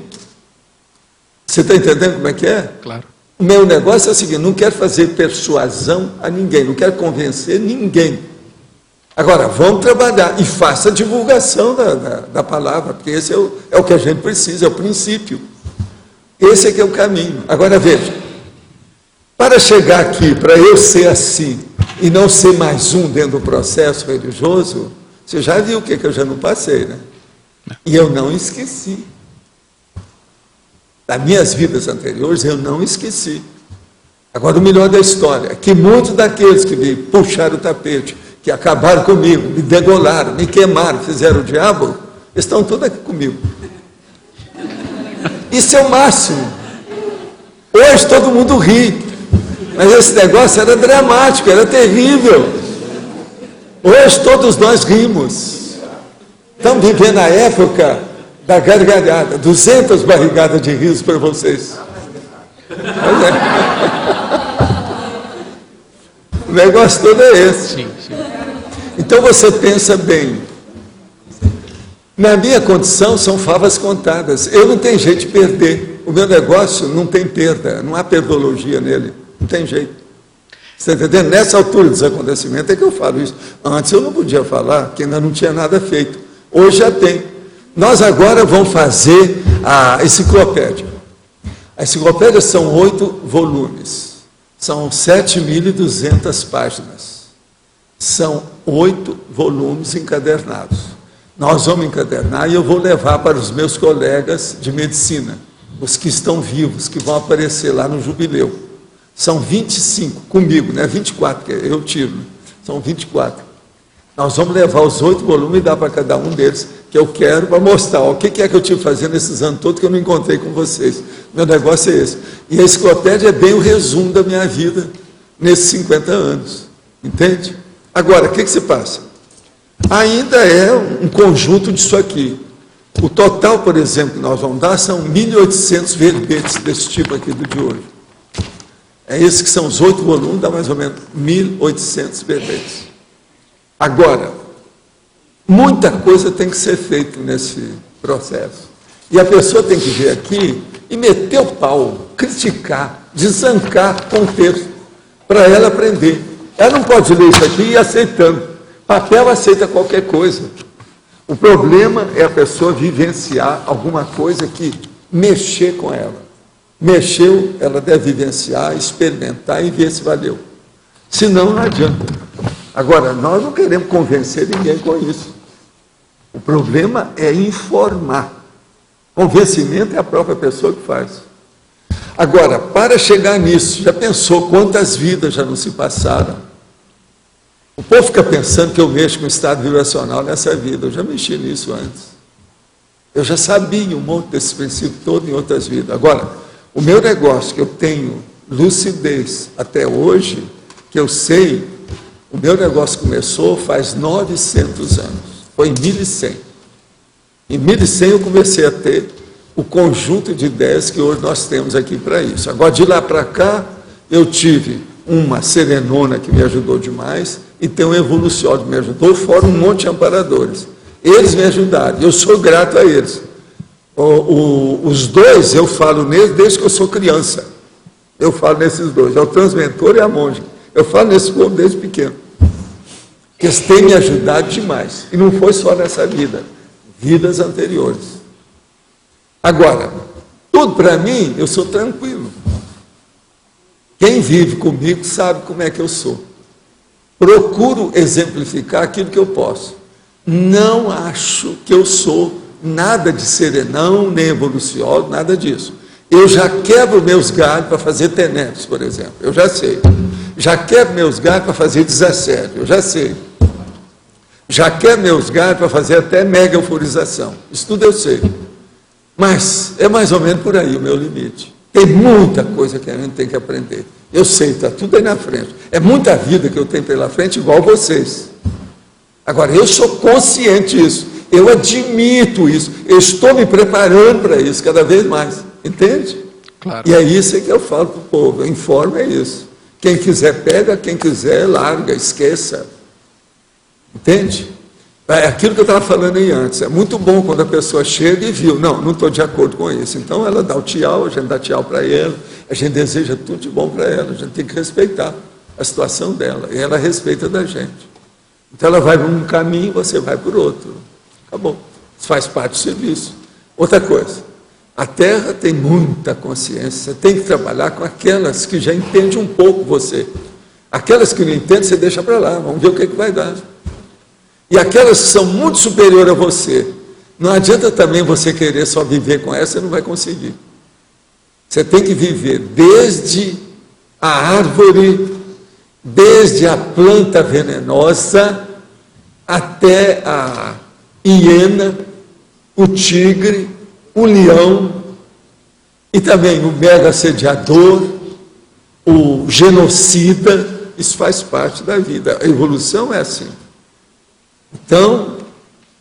Você está entendendo como é que é? Claro. O meu negócio é o seguinte, não quero fazer persuasão a ninguém, não quero convencer ninguém. Agora, vamos trabalhar e faça a divulgação da palavra, porque esse é o que a gente precisa, é o princípio. Esse é que é o caminho. Agora, veja, para chegar aqui, para eu ser assim, e não ser mais um dentro do processo religioso, você já viu o que eu já não passei, né? E eu não esqueci. Das minhas vidas anteriores, eu não esqueci. Agora, o melhor da história é que muitos daqueles que me puxaram o tapete, que acabaram comigo, me degolaram, me queimaram, fizeram o diabo, Eles estão todos aqui comigo. Isso é o máximo. Hoje todo mundo ri, mas esse negócio era dramático, era terrível. Hoje todos nós rimos. Estamos vivendo a época da gargalhada, 200 barrigadas de riso para vocês. O negócio todo é esse. Sim, sim. Então você pensa bem. Na minha condição são favas contadas. Eu não tenho jeito de perder. O meu negócio não tem perda, não há perdologia nele. Não tem jeito. Você está entendendo? Nessa altura dos acontecimentos é que eu falo isso. Antes eu não podia falar, porque ainda não tinha nada feito. Hoje já tem. Nós agora vamos fazer a enciclopédia. A enciclopédia são 8 volumes. São 7.200 páginas. São 8 volumes encadernados. Nós vamos encadernar e eu vou levar para os meus colegas de medicina, os que estão vivos, que vão aparecer lá no jubileu. São 25 comigo, né? 24, que eu tiro. São 24. Nós vamos levar os 8 volumes e dar para cada um deles, que eu quero, para mostrar ó, o que é que eu tive fazendo esses anos todos que eu não encontrei com vocês. Meu negócio é esse. E a enciclopédia é bem o resumo da minha vida nesses 50 anos. Entende? Agora, o que se passa? Ainda é um conjunto disso aqui. O total, por exemplo, que nós vamos dar são 1.800 verbetes desse tipo aqui do de hoje. É esse que são os 8 volumes, dá mais ou menos 1.800 verbetes. Agora, muita coisa tem que ser feita nesse processo. E a pessoa tem que vir aqui e meter o pau, criticar, desancar com o texto, para ela aprender. Ela não pode ler isso aqui e ir aceitando. Papel aceita qualquer coisa. O problema é a pessoa vivenciar alguma coisa que mexer com ela. Mexeu, ela deve vivenciar, experimentar e ver se valeu. Senão, não adianta. Agora, nós não queremos convencer ninguém com isso. O problema é informar. Convencimento é a própria pessoa que faz. Agora, para chegar nisso, já pensou quantas vidas já não se passaram? O povo fica pensando que eu mexo com o estado vibracional nessa vida. Eu já mexi nisso antes. Eu já sabia um monte desses princípios todo em outras vidas. Agora, o meu negócio, que eu tenho lucidez até hoje, que eu sei, o meu negócio começou faz 900 anos. Foi em 1100. Em 1100 eu comecei a ter o conjunto de ideias que hoje nós temos aqui para isso. Agora, de lá para cá, eu tive uma serenona que me ajudou demais, e tem um evoluciólogo que me ajudou, fora um monte de amparadores. Eles me ajudaram, eu sou grato a eles. Os dois, eu falo neles desde que eu sou criança. Eu falo nesses dois, é o transmentor e a monja. Eu falo nesse povo desde pequeno. Porque eles têm me ajudado demais. E não foi só nessa vida, vidas anteriores. Agora, tudo para mim, eu sou tranquilo. Quem vive comigo sabe como é que eu sou. Procuro exemplificar aquilo que eu posso. Não acho que eu sou nada de serenão, nem evoluciólogo, nada disso. Eu já quebro meus galhos para fazer tenetes, por exemplo. Eu já sei. Já quebro meus galhos para fazer 17. Eu já sei. Já quebro meus galhos para fazer até mega euforização. Isso tudo eu sei. Mas é mais ou menos por aí o meu limite. Tem muita coisa que a gente tem que aprender. Eu sei, está tudo aí na frente. É muita vida que eu tenho pela frente, igual vocês. Agora, eu sou consciente disso. Eu admito isso. Eu estou me preparando para isso cada vez mais. Entende? Claro. E é isso que eu falo para o povo. Eu informo é isso. Quem quiser pega, quem quiser larga, esqueça. Entende? É aquilo que eu estava falando aí antes. É muito bom quando a pessoa chega e viu. Não estou de acordo com isso. Então ela dá o tchau, a gente dá tchau para ela. A gente deseja tudo de bom para ela. A gente tem que respeitar a situação dela. E ela respeita da gente. Então ela vai por um caminho, você vai por outro. Acabou. Isso faz parte do serviço. Outra coisa. A Terra tem muita consciência. Você tem que trabalhar com aquelas que já entendem um pouco você. Aquelas que não entendem, você deixa para lá. Vamos ver o que vai dar. E aquelas que são muito superiores a você, não adianta também você querer só viver com essa, você não vai conseguir. Você tem que viver desde a árvore, desde a planta venenosa, até a hiena, o tigre, o leão e também o mega assediador, o genocida. Isso faz parte da vida. A evolução é assim. Então,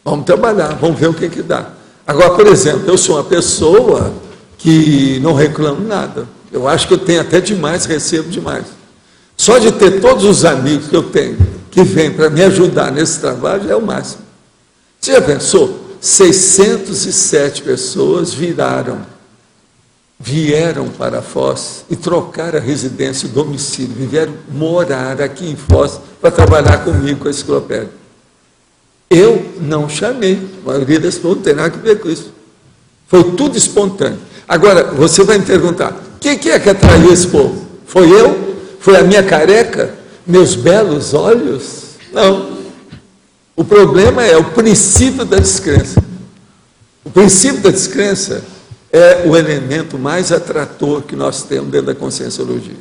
vamos trabalhar, vamos ver o que dá. Agora, por exemplo, eu sou uma pessoa que não reclamo nada. Eu acho que eu tenho até demais, recebo demais. Só de ter todos os amigos que eu tenho, que vêm para me ajudar nesse trabalho, é o máximo. Você já pensou? 607 pessoas vieram para Foz e trocaram a residência e o domicílio, vieram morar aqui em Foz para trabalhar comigo com a enciclopédia. Eu não chamei, a maioria desse povo não tem nada a ver com isso. Foi tudo espontâneo. Agora, você vai me perguntar, quem que é que atraiu esse povo? Foi eu? Foi a minha careca? Meus belos olhos? Não. O problema é o princípio da descrença. O princípio da descrença é o elemento mais atrator que nós temos dentro da conscienciologia.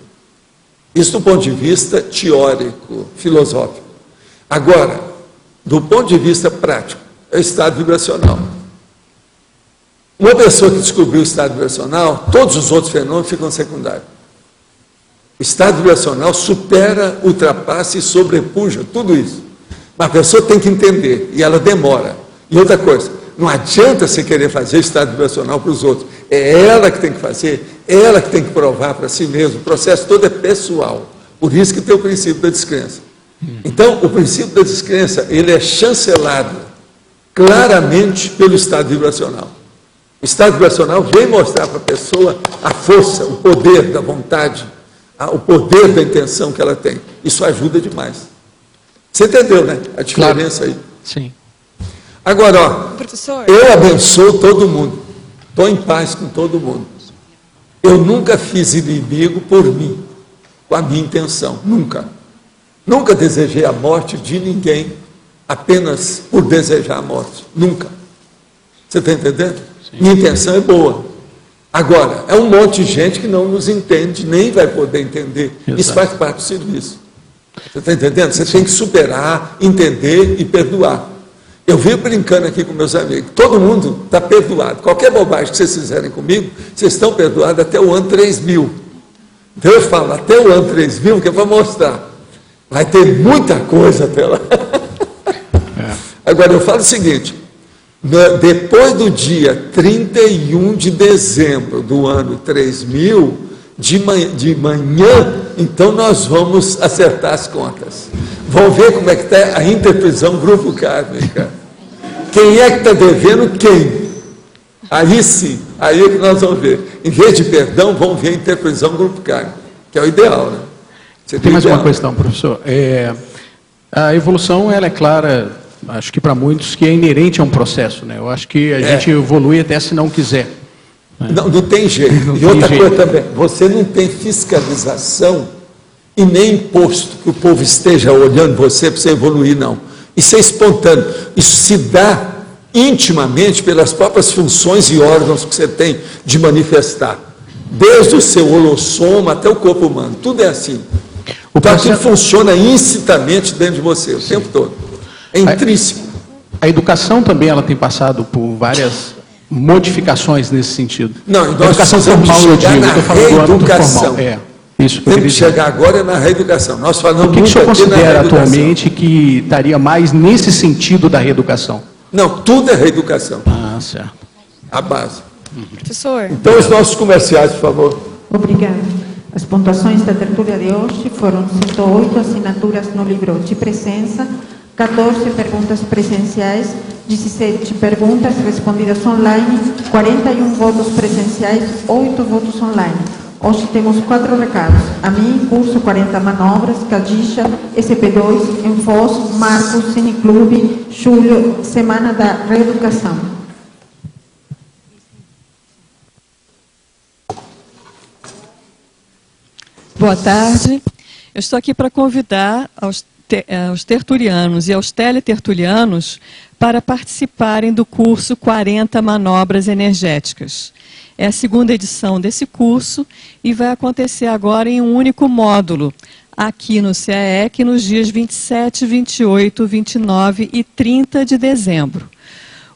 Isso do ponto de vista teórico, filosófico. Agora, do ponto de vista prático, é o estado vibracional. Uma pessoa que descobriu o estado vibracional, todos os outros fenômenos ficam secundários. O estado vibracional supera, ultrapassa e sobrepuja tudo isso. Mas a pessoa tem que entender, e ela demora. E outra coisa, não adianta você querer fazer estado vibracional para os outros. É ela que tem que fazer, ela que tem que provar para si mesma. O processo todo é pessoal. Por isso que tem o princípio da descrença. Então, o princípio da descrença, ele é chancelado claramente pelo estado vibracional. O estado vibracional vem mostrar para a pessoa a força, o poder da vontade, o poder da intenção que ela tem. Isso ajuda demais. Você entendeu, né? A diferença claro. Aí. Sim. Agora, ó, professor, eu abençoo todo mundo. Estou em paz com todo mundo. Eu nunca fiz inimigo por mim, com a minha intenção. Nunca. Nunca desejei a morte de ninguém apenas por desejar a morte. Nunca. Você está entendendo? Sim. Minha intenção é boa. Agora, é um monte de gente que não nos entende, nem vai poder entender. Exato. Isso faz parte do serviço. Você está entendendo? Você tem que superar, entender e perdoar. Eu venho brincando aqui com meus amigos. Todo mundo está perdoado. Qualquer bobagem que vocês fizerem comigo, vocês estão perdoados até o ano 3000. Então eu falo, até o ano 3000, que é para mostrar. Vai ter muita coisa até lá. Agora, eu falo o seguinte, depois do dia 31 de dezembro do ano 3000, de manhã, então nós vamos acertar as contas. Vamos ver como é que está a interprisão grupo kármica. Quem é que está devendo quem? Aí sim, aí é que nós vamos ver. Em vez de perdão, vamos ver a interprisão grupo kármica, que é o ideal, né? Tem mais uma questão, professor. A evolução, ela é clara, acho que para muitos, que é inerente a um processo, né? Eu acho que a gente evolui até se não quiser. Né? Não tem jeito. Não e outra coisa também, você não tem fiscalização e nem imposto que o povo esteja olhando você para você evoluir, não. Isso é espontâneo. Isso se dá intimamente pelas próprias funções e órgãos que você tem de manifestar. Desde o seu holossoma até o corpo humano. Tudo é assim. Então aquilo funciona incitamente dentro de você, o tempo todo. É intrínseco. A educação também ela tem passado por várias modificações nesse sentido. Não, a educação formal, eu digo, eu estou falando do âmbito formal. Isso que temos que chegar agora na reeducação. Nós falamos o que o senhor considera atualmente que estaria mais nesse sentido da reeducação? Não, tudo é reeducação. Ah, certo. A base. Professor. Então, os nossos comerciais, por favor. Obrigada. As pontuações da tertúlia de hoje foram 108 assinaturas no livro de presença, 14 perguntas presenciais, 17 perguntas respondidas online, 41 votos presenciais, 8 votos online. Hoje temos 4 recados. A mim, curso 40 manobras, Cadixa, SP2, Enfoz, Marcos, Cineclube, Júlio, Semana da Reeducação. Boa tarde. Eu estou aqui para convidar aos tertulianos e aos teletertulianos para participarem do curso 40 Manobras Energéticas. É a segunda edição desse curso e vai acontecer agora em um único módulo, aqui no CAEC, nos dias 27, 28, 29 e 30 de dezembro.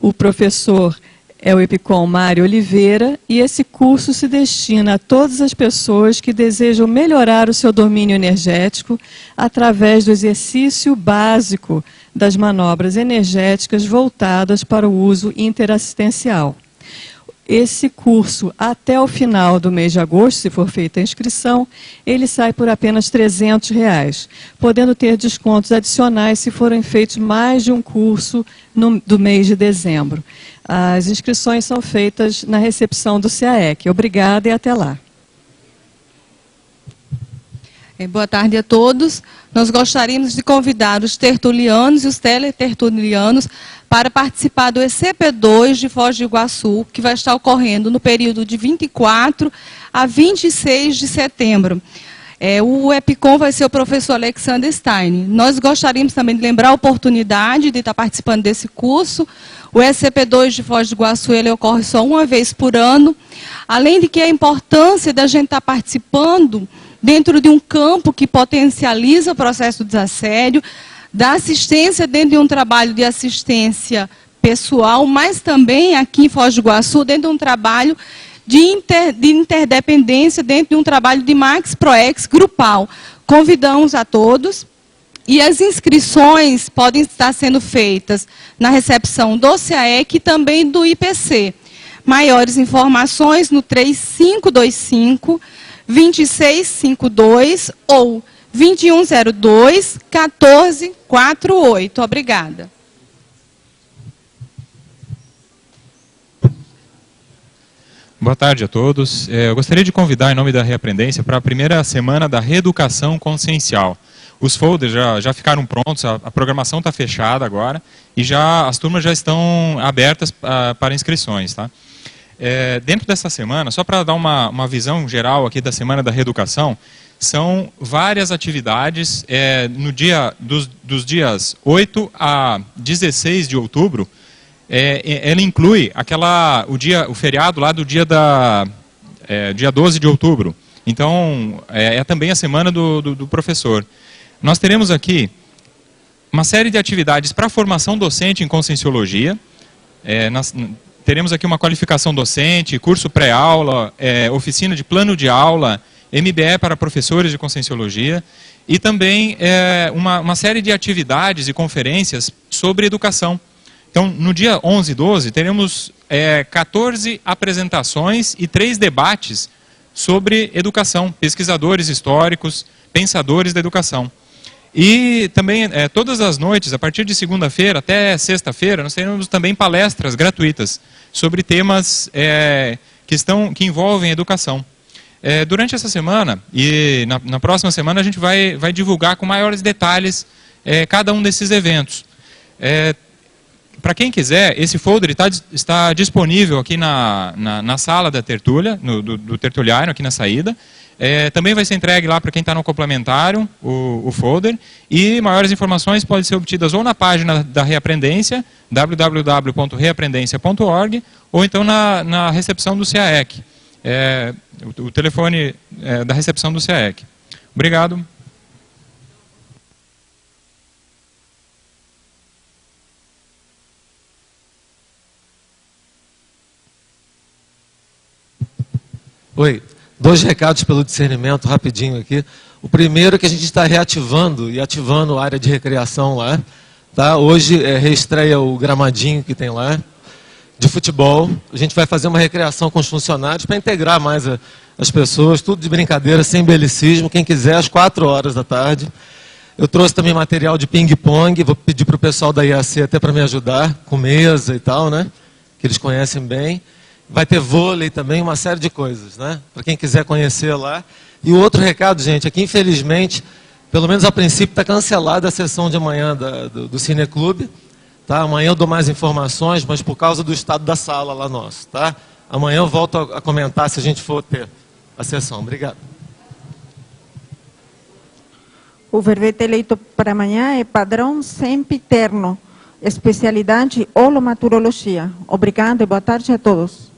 O professor é o EPICOM Mário Oliveira, e esse curso se destina a todas as pessoas que desejam melhorar o seu domínio energético através do exercício básico das manobras energéticas voltadas para o uso interassistencial. Esse curso, até o final do mês de agosto, se for feita a inscrição, ele sai por apenas R$ 300, podendo ter descontos adicionais se forem feitos mais de um curso do mês de dezembro. As inscrições são feitas na recepção do CAEC. Obrigada e até lá. Boa tarde a todos. Nós gostaríamos de convidar os tertulianos e os teletertulianos para participar do ECP2 de Foz do Iguaçu, que vai estar ocorrendo no período de 24 a 26 de setembro. O EPICOM vai ser o professor Alexander Stein. Nós gostaríamos também de lembrar a oportunidade de estar participando desse curso. O ECP2 de Foz do Iguaçu, ele ocorre só uma vez por ano. Além de que a importância da gente estar participando dentro de um campo que potencializa o processo de desassédio, da assistência dentro de um trabalho de assistência pessoal, mas também aqui em Foz do Iguaçu, dentro de um trabalho de interdependência, dentro de um trabalho de Max Proex grupal. Convidamos a todos, e as inscrições podem estar sendo feitas na recepção do CAEC e também do IPC. Maiores informações no 3525-2652 ou 2102-1448. Obrigada. Boa tarde a todos. Eu gostaria de convidar, em nome da Reaprendência, para a primeira semana da Reeducação Consciencial. Os folders já ficaram prontos, a programação está fechada agora, e as turmas já estão abertas para inscrições. Tá? Dentro dessa semana, só para dar uma visão geral aqui da Semana da Reeducação, são várias atividades. Dos dias 8 a 16 de outubro, ela inclui o feriado lá do dia 12 de outubro. Então, é também a semana do professor. Nós teremos aqui uma série de atividades para formação docente em Conscienciologia. Teremos aqui uma qualificação docente, curso pré-aula, oficina de plano de aula, MBE para professores de Conscienciologia, e também uma série de atividades e conferências sobre educação. Então, no dia 11 e 12, teremos 14 apresentações e 3 debates sobre educação, pesquisadores históricos, pensadores da educação. E também, todas as noites, a partir de segunda-feira até sexta-feira, nós teremos também palestras gratuitas sobre temas que envolvem educação. Durante essa semana e na próxima semana, a gente vai divulgar com maiores detalhes cada um desses eventos. Para quem quiser, esse folder está disponível aqui na sala da tertúlia, do tertuliário, aqui na saída. Também vai ser entregue lá para quem está no complementário, o folder. E maiores informações podem ser obtidas ou na página da Reaprendência, www.reaprendência.org, ou então na recepção do CAEC, o telefone da recepção do CAEC. Obrigado. Oi, 2 recados pelo discernimento, rapidinho aqui. O primeiro é que a gente está reativando e ativando a área de recreação lá. Tá? Hoje reestreia o gramadinho que tem lá, de futebol. A gente vai fazer uma recreação com os funcionários para integrar mais as pessoas, tudo de brincadeira, sem belicismo. Quem quiser, às 4 horas da tarde. Eu trouxe também material de ping-pong, vou pedir para o pessoal da IAC até para me ajudar, com mesa e tal, né? Que eles conhecem bem. Vai ter vôlei também, uma série de coisas, né? Para quem quiser conhecer lá. E o outro recado, gente, é que infelizmente, pelo menos a princípio, está cancelada a sessão de amanhã do Cineclube. Tá? Amanhã eu dou mais informações, mas por causa do estado da sala lá nosso. Tá? Amanhã eu volto a comentar se a gente for ter a sessão. Obrigado. O verbete eleito para amanhã é padrão sempiterno, especialidade holomaturologia. Obrigado e boa tarde a todos.